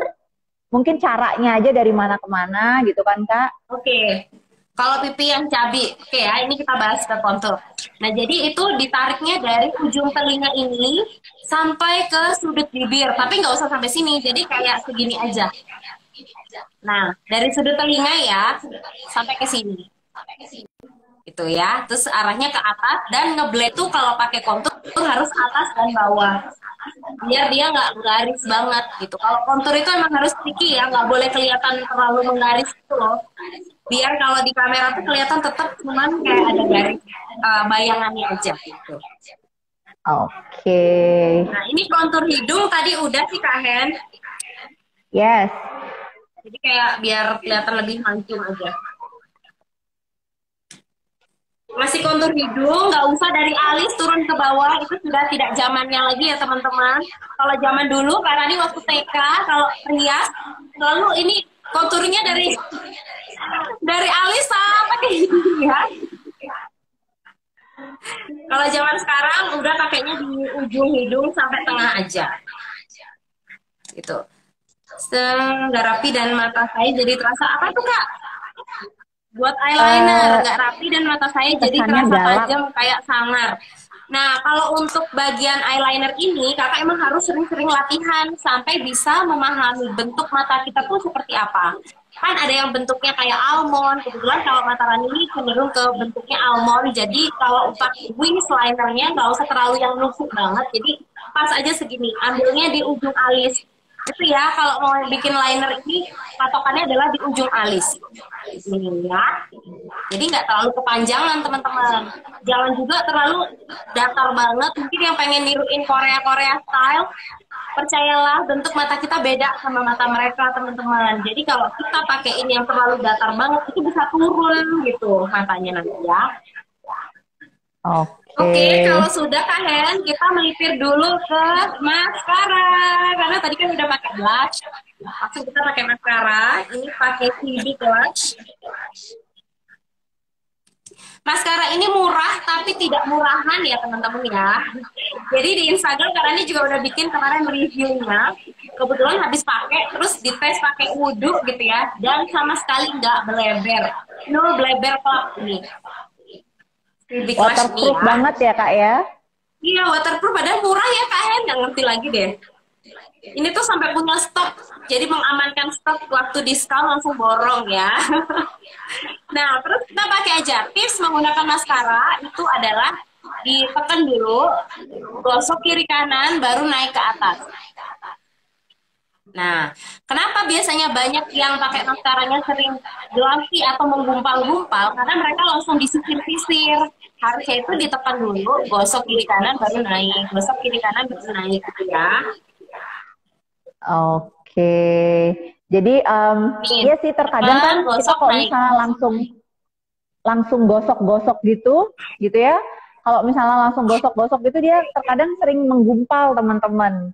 mungkin caranya aja dari mana ke mana gitu kan Kak? Oke. Kalau pipi yang cabi, oke ya, ini kita bahas ke kontur. Nah, jadi itu ditariknya dari ujung telinga ini sampai ke sudut bibir, tapi nggak usah sampai sini, jadi kayak segini aja. Nah, dari sudut telinga ya sampai ke sini, gitu ya. Terus arahnya ke atas dan ngeblend tuh kalau pakai kontur tuh harus atas dan bawah, biar dia nggak garis banget gitu. Kalau kontur itu emang harus tricky ya, nggak boleh kelihatan terlalu menggaris gitu loh. Biar kalau di kamera tuh kelihatan tetap cuman kayak ada garis bayangannya aja gitu. Oke. Nah, ini kontur hidung tadi udah sih Kak Hen. Yes. Jadi kayak biar kelihatan lebih mancung aja. Masih kontur hidung, nggak usah dari alis turun ke bawah, itu sudah tidak zamannya lagi ya teman-teman. Kalau zaman dulu, karena ini waktu TK, kalau rias, selalu ini konturnya dari alis sampai ke hidung ya. Kalau zaman sekarang udah pakainya di ujung hidung sampai tengah aja. Gitu. Nggak rapi dan mata saya jadi terasa apa tuh Kak? Buat eyeliner nggak rapi dan mata saya jadi terasa tajam kayak sangar. Nah, kalau untuk bagian eyeliner ini, kakak emang harus sering-sering latihan sampai bisa memahami bentuk mata kita tuh seperti apa. Kan ada yang bentuknya kayak almond, kebetulan kalau mata Rani ini cenderung ke bentuknya almond, jadi kalau pakai wings linernya nggak usah terlalu yang nusuk banget, jadi pas aja segini, ambilnya di ujung alis. Itu ya, kalau mau bikin liner ini, patokannya adalah di ujung alis. Ini ya. Jadi nggak terlalu kepanjangan, teman-teman. Jangan juga terlalu datar banget. Mungkin yang pengen niruin Korea-Korea style, percayalah bentuk mata kita beda sama mata mereka, teman-teman. Jadi kalau kita pakai ini yang terlalu datar banget, itu bisa turun gitu matanya nanti ya. Oke, kalau sudah Kak Hen, kita melipir dulu ke maskara. Karena tadi kan udah pakai blush. Langsung kita pakai maskara. Ini pakai CB Blush. Maskara ini murah, tapi tidak murahan ya teman-teman ya. Jadi di Instagram karena ini juga udah bikin kemarin reviewnya. Kebetulan habis pakai, terus dites pakai wudhu gitu ya. Dan sama sekali nggak bleber. No bleber club ini. Waterproof ya. Banget ya Kak ya? Iya waterproof, padahal murah ya Kak Hen, nggak ngerti lagi deh. Ini tuh sampai punya stok, jadi mengamankan stok waktu diskon langsung borong ya. Nah terus kita pakai aja, tips menggunakan maskara itu adalah ditekan dulu, gosok kiri kanan, baru naik ke atas. Nah, kenapa biasanya banyak yang pakai maskaranya sering glossy atau menggumpal-gumpal? Karena mereka langsung disisir-sisir. Harusnya itu ditekan dulu, gosok kiri kanan baru naik, gosok kiri kanan baru naik gitu ya. Oke, jadi iya sih terkadang kan kita kalau misalnya langsung gosok-gosok gitu ya. Kalau misalnya langsung gosok-gosok gitu dia terkadang sering menggumpal teman-teman.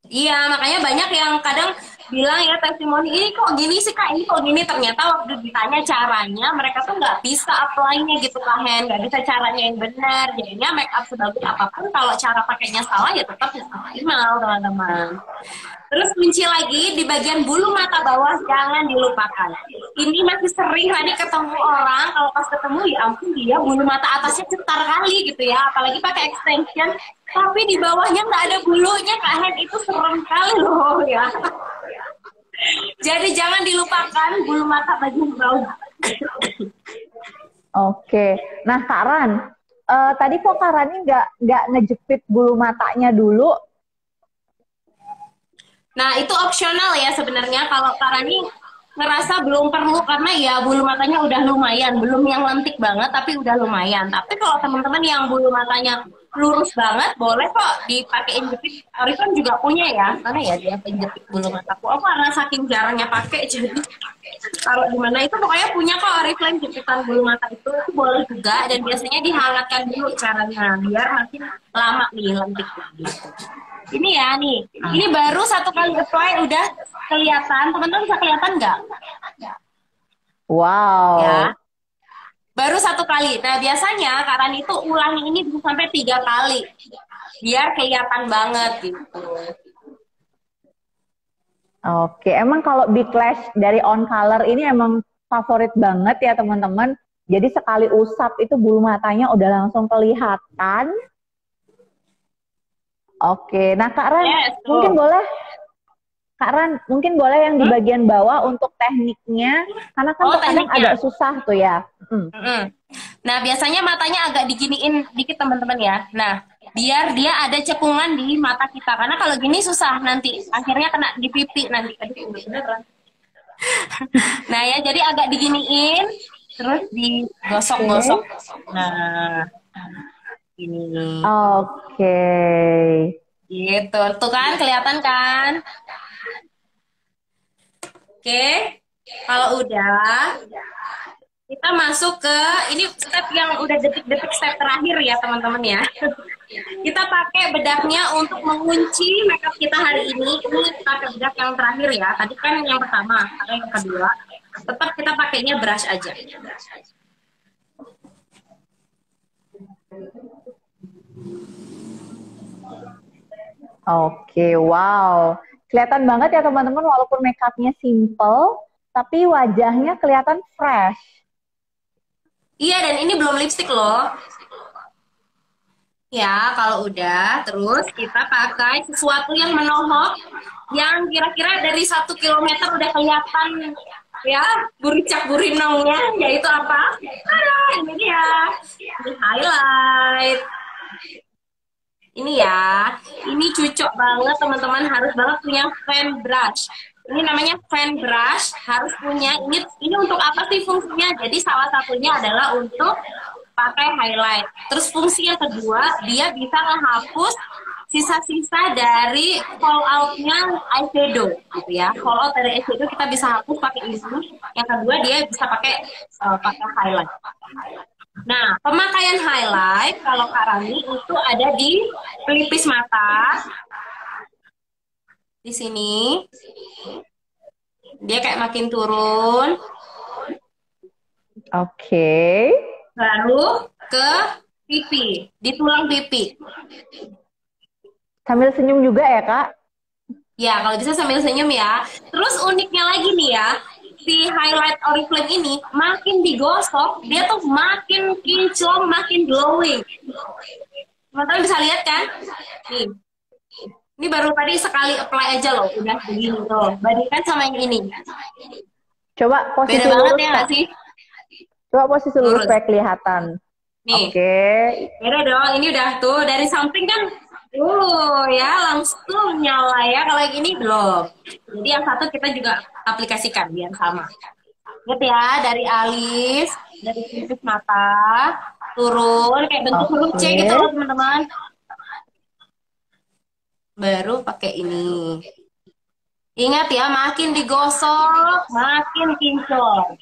Iya, makanya banyak yang kadang bilang ya testimoni ini kok gini sih Kak, ini kok gini. Ternyata waktu ditanya caranya, mereka tuh nggak bisa apply-nya gitu Kak Hen, nggak bisa caranya yang benar. Jadinya make up sebagus apapun, kalau cara pakainya salah ya tetap optimal teman-teman. Terus kunci lagi di bagian bulu mata bawah jangan dilupakan. Ini masih sering tadi ketemu orang, kalau pas ketemu ya ampun dia bulu mata atasnya cetar kali gitu ya, apalagi pakai extension. Tapi di bawahnya nggak ada bulunya Kak Hen, itu serem kali loh ya. Jadi jangan dilupakan bulu mata bagian bawah. Oke, nah Kak Ran, tadi kok Kak Rani nggak ngejepit bulu matanya dulu? Nah itu opsional ya sebenarnya, kalau Kak Rani ngerasa belum perlu karena ya bulu matanya udah lumayan, belum yang lentik banget tapi udah lumayan. Tapi kalau teman-teman yang bulu matanya lurus banget, boleh kok dipakein jepit. Oriflame juga punya ya, karena ya dia penjepit bulu mataku. Aku karena saking jarangnya pakai, jadi kalau di mana itu pokoknya punya kok Oriflame jepitan bulu mata itu boleh juga. Dan biasanya dihangatkan dulu caranya, biar makin lama nih lentik. Ini ya nih, ini baru satu kali apply udah kelihatan. Teman-teman bisa kelihatan nggak? Wow. Ya. Baru satu kali. Nah biasanya Kak Rani itu ulangi ini bisa sampai 3 kali. Biar kelihatan banget gitu. Oke, emang kalau big lash dari On Color ini emang favorit banget ya teman-teman. Jadi sekali usap itu bulu matanya udah langsung kelihatan. Oke, nah Kak Ran, Yes, mungkin tuh. boleh Kak Ran, mungkin boleh yang di Hmm? bagian bawah untuk tekniknya, karena kan Oh, terkadang agak tekniknya. susah tuh ya. Mm-mm. Nah, biasanya matanya agak diginiin dikit teman-teman ya. Nah, biar dia ada cekungan di mata kita. Karena kalau gini susah nanti. Akhirnya kena di pipi nanti. Aduh, bener-bener. Nah ya, jadi agak diginiin, terus digosok-gosok. Oke. Nah, ini. Oke. Gitu. Tuh kan, kelihatan kan? Oke. Kalau udah, kita masuk ke ini step yang udah detik-detik step terakhir ya teman-teman ya. Kita pakai bedaknya untuk mengunci makeup kita hari ini. Ini pakai bedak yang terakhir ya. Tadi kan yang pertama, atau yang kedua. Tetap kita pakainya brush aja. Oke, wow. Kelihatan banget ya teman-teman walaupun makeupnya simple, tapi wajahnya kelihatan fresh. Iya, dan ini belum lipstick loh. Ya, kalau udah, terus kita pakai sesuatu yang menohok, yang kira-kira dari 1 kilometer udah kelihatan ya buricak burinongnya, yaitu apa? Ada, ini dia, ini highlight. Ini ya, ini cocok banget teman-teman, harus banget punya fan brush. Ini namanya fan brush, harus punya. Ini untuk apa sih fungsinya? Jadi salah satunya adalah untuk pakai highlight. Terus fungsi yang kedua, dia bisa menghapus sisa-sisa dari fallout-nya eyeshadow gitu ya. Fallout dari eyeshadow kita bisa hapus pakai ini. Yang kedua dia bisa pakai highlight. Nah, pemakaian highlight kalau Kak Rani itu ada di pelipis mata. Di sini. Dia kayak makin turun. Oke. Baru ke pipi, di tulang pipi. Sambil senyum juga ya, Kak? Ya, kalau bisa sambil senyum ya. Terus uniknya lagi nih ya, si highlight Oriflame ini makin digosok, dia tuh makin kinclong, makin glowing. Teman-teman bisa lihat kan? Nih. Ini baru tadi sekali apply aja loh, udah begini tuh. Bandingkan sama yang ini. Coba posisi Beda banget lurus, ya Kak. nggak sih? Coba posisi lurus Lurus. supaya kelihatan. Nih. Oke. Beda dong, ini udah tuh dari samping kan, ya langsung nyala ya. Kalau yang ini belum. Jadi yang satu kita juga aplikasikan biar sama. Lihat ya, dari alis, dari sisi mata, turun kayak bentuk huruf C gitu loh Oke. teman-teman. Baru pakai ini. Ingat ya, makin digosok, makin kinclong.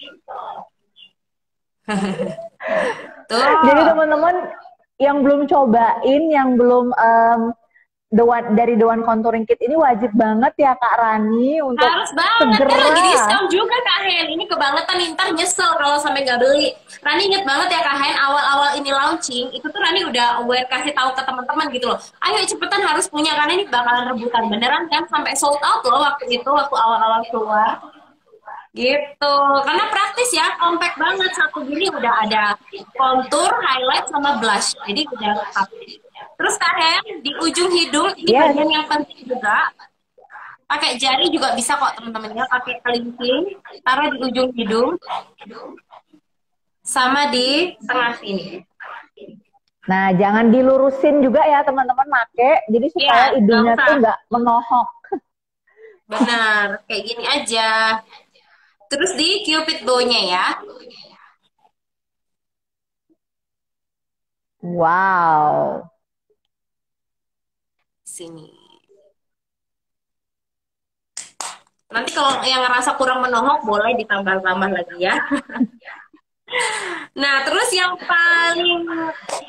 Tuh. Jadi teman-teman yang belum cobain, yang belum dari The One Contouring Kit ini wajib banget ya Kak Rani untuk Harus banget, kan segera. lagi diskon juga Kak Hen. Ini kebangetan, ntar nyesel kalau sampai nggak beli. Rani inget banget ya Kak Hen, awal-awal ini launching, itu tuh Rani udah aware kasih tahu ke teman-teman gitu loh. Ayo cepetan harus punya, karena ini bakalan rebutan. Beneran kan, sampai sold out loh waktu itu, waktu awal-awal keluar. Gitu, karena praktis ya, compact banget. Satu gini udah ada contour, highlight, sama blush. Jadi udah lengkap. Terus Kak Hen, di ujung hidung, ini Yes. bagian yang penting juga. Pakai jari juga bisa kok teman-teman ya, pakai kelingking, taruh di ujung hidung, sama di tengah sini. Nah, jangan dilurusin juga ya teman-teman make, jadi supaya Iya, hidungnya nggak tuh usah. nggak menohok. Benar, kayak gini aja. Terus di cupid bow-nya ya. Wow. Sini. Nanti kalau yang ngerasa kurang menohok, boleh ditambah-tambah lagi ya. Nah, terus yang paling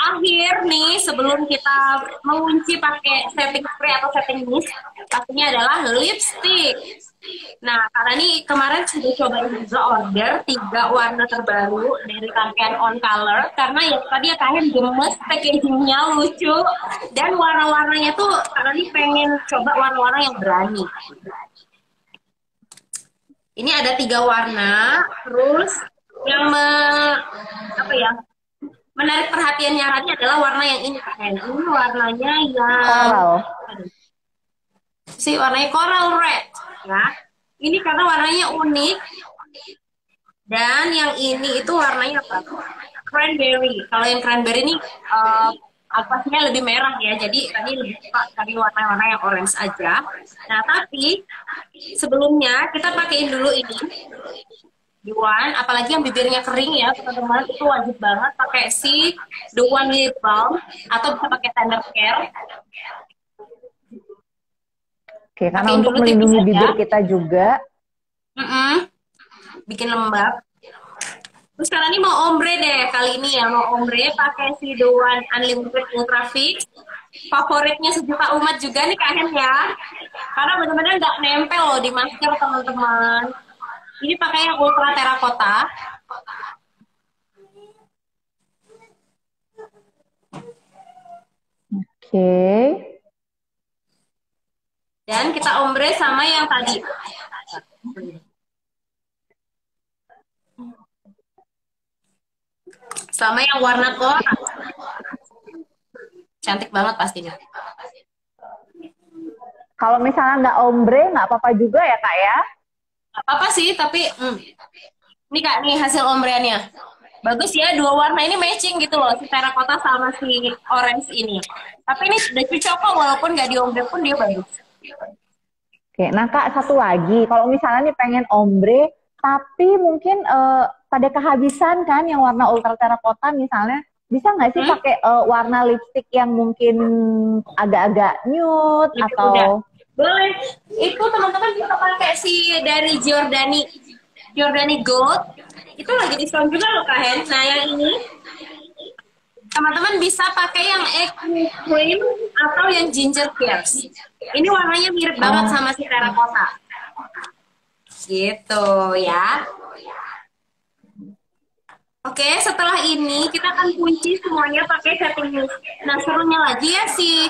akhir nih, sebelum kita mengunci pakai setting spray atau setting mist, pastinya adalah lipstick. Nah, karena nih kemarin sudah cobain juga order 3 warna terbaru dari rangkaian On Color, karena ya tadi ya kalian gemes, packagingnya lucu, dan warna-warnanya tuh karena nih pengen coba warna-warna yang berani. Ini ada 3 warna, terus yang apa ya, menarik perhatiannya Rani adalah warna yang ini Kak Hen. Ini warnanya yang Coral. warnanya coral red ya. Ini karena warnanya unik, dan yang ini itu warnanya apa? Cranberry. Kalau yang cranberry ini atasnya lebih merah ya, jadi tadi lebih suka cari warna-warna yang orange aja. Nah, tapi sebelumnya kita pakein dulu ini The One, apalagi yang bibirnya kering ya teman-teman, itu wajib banget pakai si The One Lip Balm, atau bisa pakai Tender Care. Oke, karena Pakein untuk dulu tipis melindungi aja. bibir kita juga. Bikin lembab. Terus sekarang ini mau ombre deh, kali ini ya mau ombre pakai si The One Unlimited Ultra Fix. Favoritnya sejuta umat juga nih Kak Hen ya, karena benar-benar nggak nempel loh di masker teman-teman. Ini pakai yang ultra terakota. Oke. Dan kita ombre sama yang tadi. Sama yang warna coral. Cantik banget pastinya. Kalau misalnya nggak ombre, nggak apa-apa juga ya Kak ya? Gak apa-apa sih, tapi ini Kak, nih hasil ombreannya. Bagus ya, 2 warna ini matching gitu loh, si terakota sama si orange ini. Tapi ini udah cocok kok, walaupun nggak diombre pun dia bagus. Oke, nah Kak, satu lagi, kalau misalnya nih pengen ombre, tapi mungkin pada kehabisan kan yang warna ultra terakota misalnya, bisa nggak sih pakai warna lipstick yang mungkin agak-agak nude Lebih atau... mudah. Boleh. Itu teman-teman bisa pakai si dari Giordani Gold. Itu lagi diskon juga loh Kak Hen. Nah, yang ini teman-teman bisa pakai yang Acne Cream atau yang Ginger Tears. Ini warnanya mirip banget sama si terakota. Gitu ya. Oke, setelah ini kita akan kunci semuanya pakai setting mist. Nah, serunya lagi ya si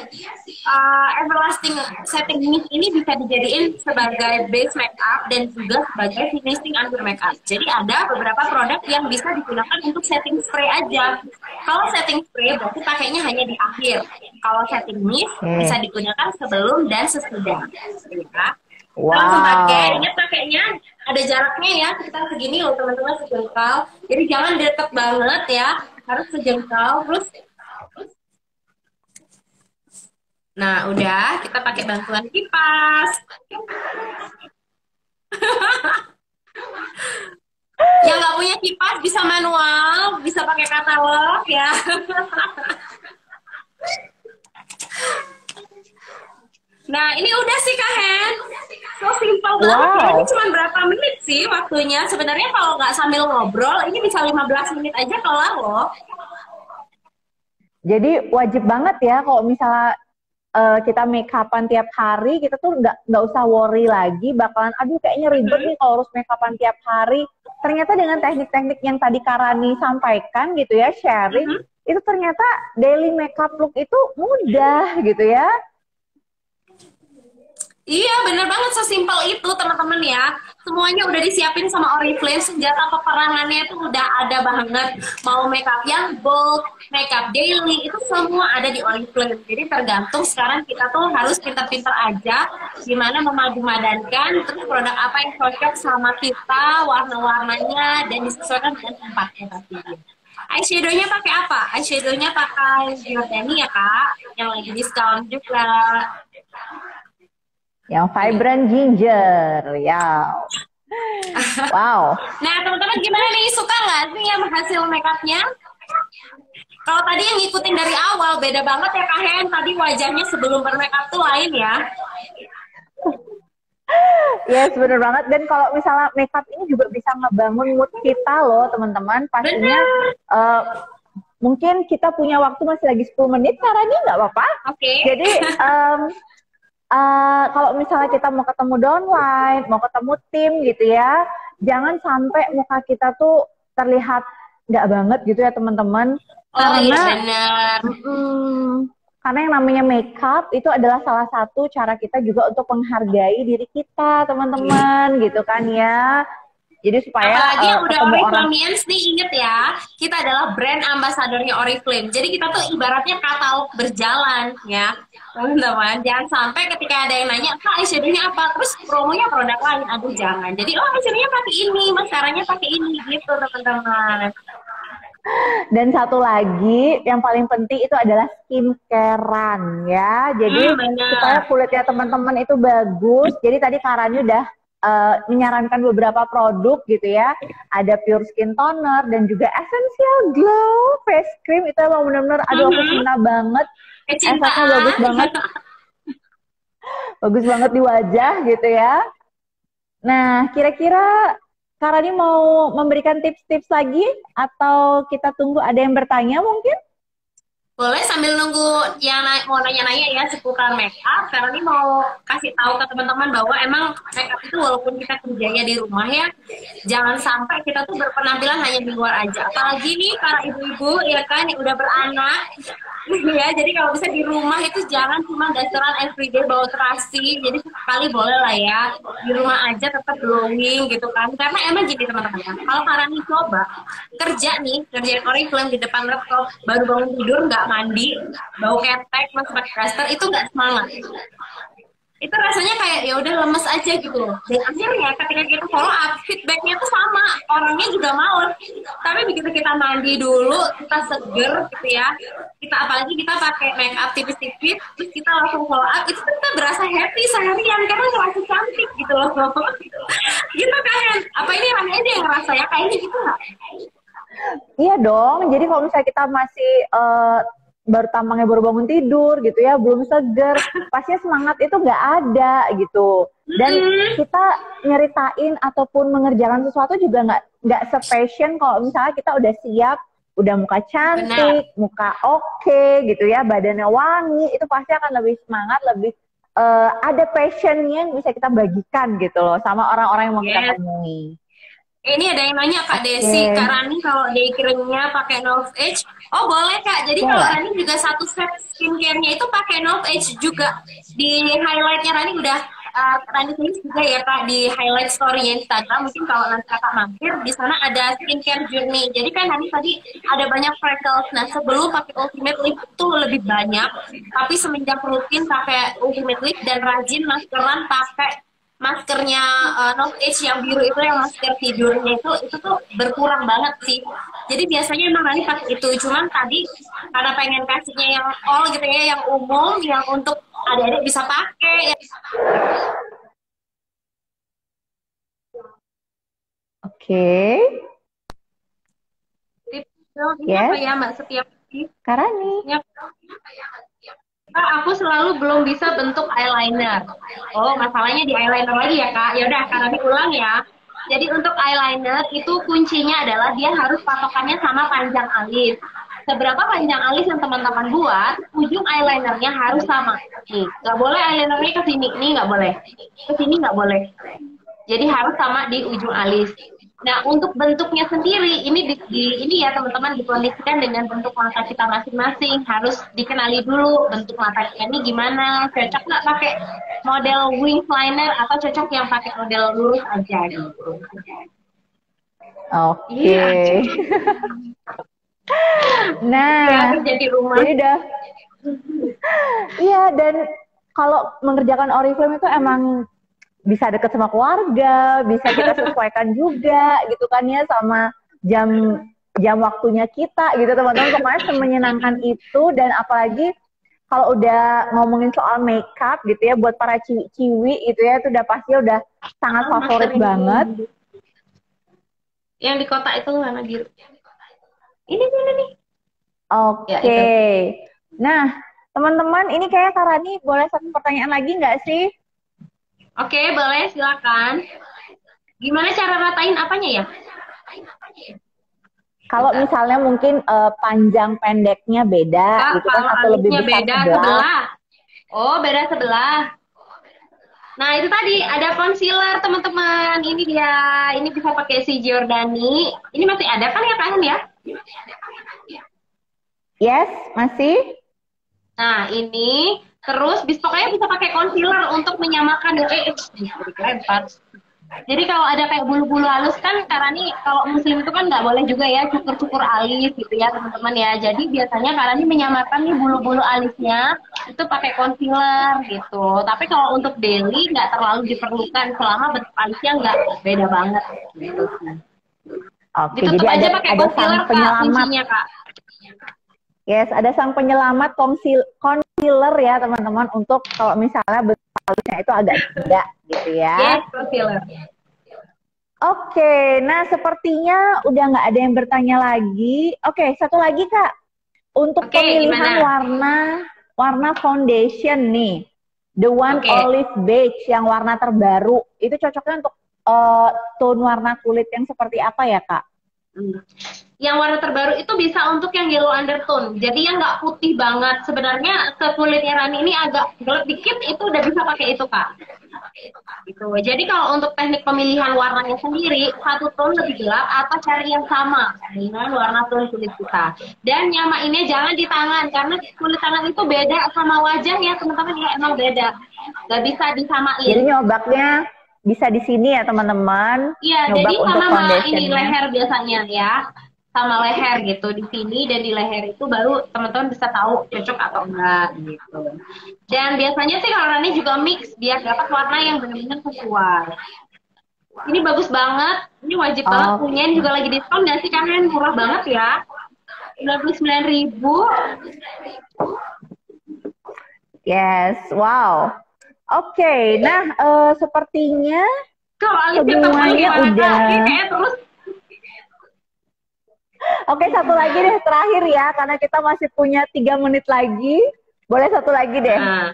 everlasting setting mist ini bisa dijadiin sebagai base makeup dan juga sebagai finishing under makeup. Jadi ada beberapa produk yang bisa digunakan untuk setting spray aja. Kalau setting spray berarti pakainya hanya di akhir. Kalau setting mist bisa digunakan sebelum dan sesudah. Ya. Wow. Langsung pakai, ingat pakainya ada jaraknya ya, sekitar segini loh teman-teman, sejengkal. Jadi jangan deket banget ya, harus sejengkal. Terus, nah udah, kita pakai bantuan kipas. Yang nggak punya kipas bisa manual, bisa pakai katalog ya. Nah, ini udah sih Kak Hen. So simple banget ya. Ini cuma berapa menit sih waktunya. Sebenarnya kalau nggak sambil ngobrol, ini bisa 15 menit aja kelar loh. Jadi wajib banget ya kalau misalnya kita make upan tiap hari, kita tuh nggak usah worry lagi bakalan, aduh kayaknya ribet nih kalau harus make upan tiap hari. Ternyata dengan teknik-teknik yang tadi Karani sampaikan gitu ya, sharing, itu ternyata daily makeup look itu mudah gitu ya. Iya, bener banget, sesimpel itu teman-teman ya. Semuanya udah disiapin sama Oriflame, senjata peperangannya itu udah ada banget. Mau makeup yang bold, makeup daily, itu semua ada di Oriflame. Jadi tergantung sekarang kita tuh harus pintar-pintar aja gimana memadu-madankan terus produk apa yang cocok sama kita, warna-warnanya, dan disesuaikan dengan tempatnya pastinya. Eyeshadownya pakai apa? Eyeshadownya pakai Giordani ya Kak, yang lagi diskon juga. Yang vibrant ginger, ya. Wow. Nah, teman-teman gimana nih? Suka nggak sih yang hasil makeupnya? Kalau tadi yang ngikutin dari awal, beda banget ya Kak Hen. Tadi wajahnya sebelum bermakeup tuh lain ya. Yes, bener banget. Dan kalau misalnya makeup ini juga bisa ngebangun mood kita loh, teman-teman. Pastinya mungkin kita punya waktu masih lagi 10 menit, caranya nggak apa-apa. Oke. Jadi, kalau misalnya kita mau ketemu downline, mau ketemu tim gitu ya, jangan sampai muka kita tuh terlihat nggak banget gitu ya teman-teman. Oh Karena iya benar. Karena yang namanya makeup itu adalah salah satu cara kita juga untuk menghargai diri kita, teman-teman, gitu kan ya. Jadi supaya Apalagi yang udah ketemu orang. Oriflameians nih, inget ya, kita adalah brand ambasadornya Oriflame. Jadi kita tuh ibaratnya katalog berjalan ya, teman-teman. Jangan sampai ketika ada yang nanya, Kak eyeshadow-nya apa? Terus promonya produk lain. Aduh jangan. Jadi oh eyeshadow-nya pakai ini, mascaranya pakai ini gitu teman-teman. Dan satu lagi yang paling penting itu adalah skincarean ya. Jadi Benar. supaya kulitnya teman-teman itu bagus. Jadi tadi Karani udah menyarankan beberapa produk gitu ya. Ada Pure Skin Toner dan juga Essential Glow Face Cream. Itu emang benar-benar aduh aku cinta banget. Efeknya bagus banget. Bagus banget di wajah gitu ya. Nah, kira-kira Karani mau memberikan tips-tips lagi atau kita tunggu ada yang bertanya mungkin? Boleh sambil nunggu yang mau nanya-nanya ya seputar make up. Karena ini mau kasih tahu ke teman-teman bahwa emang make up itu walaupun kita kerjanya di rumah ya, jangan sampai kita tuh berpenampilan hanya di luar aja. Apalagi nih para ibu-ibu ya kan yang udah beranak ya. Jadi kalau bisa di rumah itu jangan cuma dasaran everyday bawa terasi. Jadi sekali boleh lah ya di rumah aja tetap glowing gitu kan. Karena emang gini teman-teman ya. Kalau Karani coba kerjain Oriflame di depan laptop baru bangun tidur nggak mandi, bau ketek, masih pakai daster, itu nggak semangat. Itu rasanya kayak ya udah lemes aja gitu loh. Dan akhirnya ketika kita follow up, feedbacknya tuh sama, orangnya juga males. Tapi begitu kita mandi dulu, kita seger gitu ya. Apalagi kita pakai make up tipis-tipis, terus kita langsung follow up, itu tuh kita berasa happy seharian karena ngerasa cantik gitu loh. Gitu kan? Apa ini Rani aja yang ngerasa ya kayaknya gitu nggak? Iya dong, jadi kalau misalnya kita masih baru bangun tidur gitu ya, belum seger, pastinya semangat itu nggak ada gitu. Dan kita nyeritain ataupun mengerjakan sesuatu juga nggak se-passion kalau misalnya kita udah siap, udah muka cantik, muka oke gitu ya, badannya wangi, itu pasti akan lebih semangat, lebih ada passionnya yang bisa kita bagikan gitu loh sama orang-orang yang mau kita temui. Ini ada yang nanya Kak Desi, Kak Rani kalau day creamnya pakai Nove Edge, oh boleh Kak. Jadi kalau Rani juga satu set skincare-nya itu pakai Nove Edge juga. Di highlight-nya Rani udah Rani tulis juga ya Kak di highlight story-nya Instagram. Mungkin kalau nanti Kakak mampir di sana ada skincare journey. Jadi kan Rani tadi ada banyak freckles. Nah sebelum pakai Ultimate Lip itu lebih banyak, tapi semenjak rutin pakai Ultimate Lip dan rajin maskeran pakai maskernya Nove Edge yang biru itu, yang masker tidurnya itu tuh berkurang banget sih. Jadi biasanya emang Rani pakai itu, cuman tadi karena pengen kasihnya yang all gitu ya, yang umum, yang untuk adik-adik bisa pakai. Oke. Tips apa ya Mbak setiap Karani. Kak, aku selalu belum bisa bentuk eyeliner. Oh, masalahnya di eyeliner lagi ya, Kak. Ya udah, Kak, nanti ulang ya. Jadi untuk eyeliner itu kuncinya adalah dia harus patokannya sama panjang alis. Seberapa panjang alis yang teman-teman buat, ujung eyelinernya harus sama. Nih, nggak boleh eyelinernya ke sini. Nih nggak boleh. Ke sini nggak boleh. Jadi harus sama di ujung alis. Nah, untuk bentuknya sendiri, ini ya teman-teman dikondisikan dengan bentuk mata kita masing-masing. Harus dikenali dulu bentuk mata kita ini gimana. Cocok nggak pakai model wing liner atau cocok yang pakai model lurus aja gitu. Oke. Nah, ya, kerja di rumah. Jadi udah. Iya, dan kalau mengerjakan Oriflame itu emang bisa deket sama keluarga, bisa kita sesuaikan juga gitu kan ya sama jam waktunya kita gitu teman-teman. Pokoknya semenyenangkan itu. Dan apalagi kalau udah ngomongin soal makeup gitu ya, buat para ciwi-ciwi gitu ya, itu udah pasti udah sangat favorit banget. Yang di kota itu warna biru. Ini nih. Oke. Ya, nah teman-teman, ini kayak Karani boleh satu pertanyaan lagi nggak sih? Oke, boleh, silakan. Gimana cara ratain apanya ya? Kalau misalnya mungkin panjang pendeknya beda, gitu kan, atau lebih besar beda sebelah. Oh, beda sebelah. Nah, itu tadi ada concealer, teman-teman. Ini dia. Ini bisa pakai si Giordani. Ini masih ada kan ya, Kak ya? Yes, masih. Nah, ini terus pokoknya bisa pakai concealer untuk menyamakan dilempar. Jadi kalau ada kayak bulu-bulu halus kan karena nih kalau muslim itu kan nggak boleh juga ya cukur-cukur alis gitu ya teman-teman ya. Jadi biasanya karena ini menyamakan nih bulu-bulu alisnya itu pakai concealer gitu. Tapi kalau untuk daily nggak terlalu diperlukan selama bentuk alisnya nggak beda banget gitu sih. Oke, Ditutup jadi aja ada pakai sang concealer Kak penyelamat. kuncinya Kak. Yes, ada sang penyelamat concealer ya teman-teman untuk kalau misalnya bentuk alisnya itu agak tidak gitu ya. Yes, concealer. Oke, nah sepertinya udah nggak ada yang bertanya lagi. Oke, satu lagi Kak, untuk Oke, pemilihan gimana? warna foundation nih, the one Oke. olive beige yang warna terbaru, itu cocoknya untuk tone warna kulit yang seperti apa ya Kak? Yang warna terbaru itu bisa untuk yang yellow undertone. Jadi yang nggak putih banget. Sebenarnya ke kulitnya Rani ini agak gelap dikit, itu udah bisa pakai itu Kak. Gitu. Jadi kalau untuk teknik pemilihan warnanya sendiri, satu tone lebih gelap atau cari yang sama dengan warna tone kulit kita. Dan nyamainnya jangan di tangan karena kulit tangan itu beda sama wajah ya teman-teman ya emang beda. Gak bisa disamain. Jadi nyobaknya bisa di sini ya teman-teman. Iya, Nyobak jadi untuk sama ini foundationnya. leher biasanya ya. Sama leher gitu di sini dan di leher itu baru teman-teman bisa tahu cocok atau enggak gitu. Dan biasanya sih kalau Rani juga mix biar dapat warna yang benar-benar sesuai. Ini bagus banget, ini wajib banget punya, ini juga lagi diskon dan sih kalian murah banget ya. 99.000. Yes, wow. Oke, nah sepertinya Kalau alisnya semuanya udah. kayak terus. Oke, satu lagi deh terakhir ya, karena kita masih punya 3 menit lagi. Boleh satu lagi deh. Nah.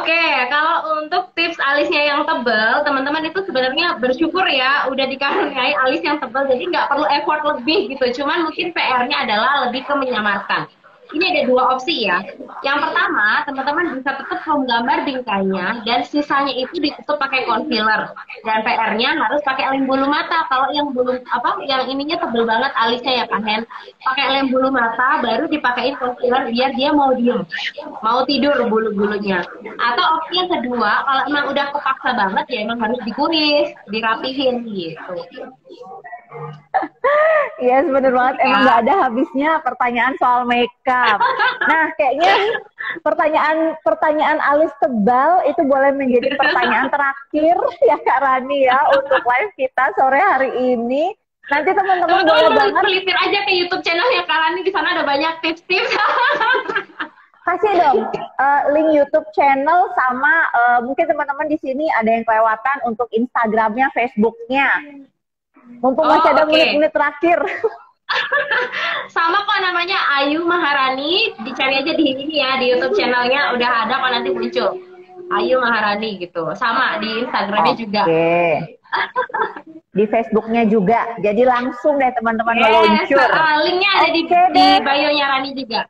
Oke, kalau untuk tips alisnya yang tebal, teman-teman itu sebenarnya bersyukur ya, udah dikaruniai alis yang tebal, jadi nggak perlu effort lebih gitu. Cuman mungkin PR-nya adalah lebih ke menyamarkan. Ini ada dua opsi ya. Yang pertama, teman-teman bisa tetap menggambar bingkainya dan sisanya itu ditutup pakai concealer. Dan PR-nya harus pakai lem bulu mata. Kalau yang bulu yang ininya tebel banget alisnya ya Kak Hen. Pakai lem bulu mata baru dipakein concealer biar dia mau diem, mau tidur bulu-bulunya. Atau opsi yang kedua, kalau emang udah kepaksa banget ya emang harus dikuris, dirapihin gitu. Yes, bener banget. Emang nggak ada habisnya pertanyaan soal makeup. Nah, kayaknya pertanyaan alis tebal itu boleh menjadi pertanyaan terakhir ya Kak Rani ya untuk live kita sore hari ini. Nanti teman-teman boleh banget melipir aja ke YouTube channelnya Kak Rani, di sana ada banyak tips-tips. kasih dong link YouTube channel sama mungkin teman-teman di sini ada yang kelewatan untuk Instagramnya, Facebooknya. Mumpung masih ada menit-menit terakhir. Sama kok namanya Ayu Maharani, dicari aja di ini ya di YouTube channelnya udah ada kok nanti muncul. Ayu Maharani gitu. Sama di Instagramnya juga. Di Facebooknya juga. Jadi langsung deh teman-teman meluncur. Linknya ada di bio-nya Rani juga.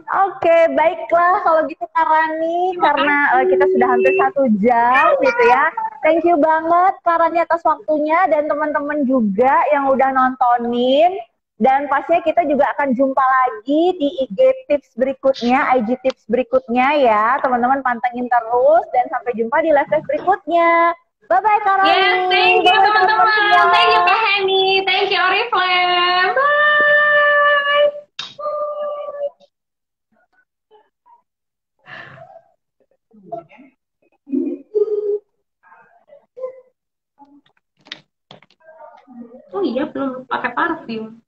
Oke, baiklah kalau gitu Kak Rani, karena kita sudah hampir 1 jam gitu ya. Thank you banget Kak Rani atas waktunya dan teman-teman juga yang udah nontonin. Dan pastinya kita juga akan jumpa lagi di IG tips berikutnya, IG tips berikutnya ya. Teman-teman pantengin terus dan sampai jumpa di live berikutnya. Bye-bye Kak Rani. Yes, thank you teman-teman. Thank you Kak Henny. Thank you Oriflame. Bye. Oh iya belum pakai parfum.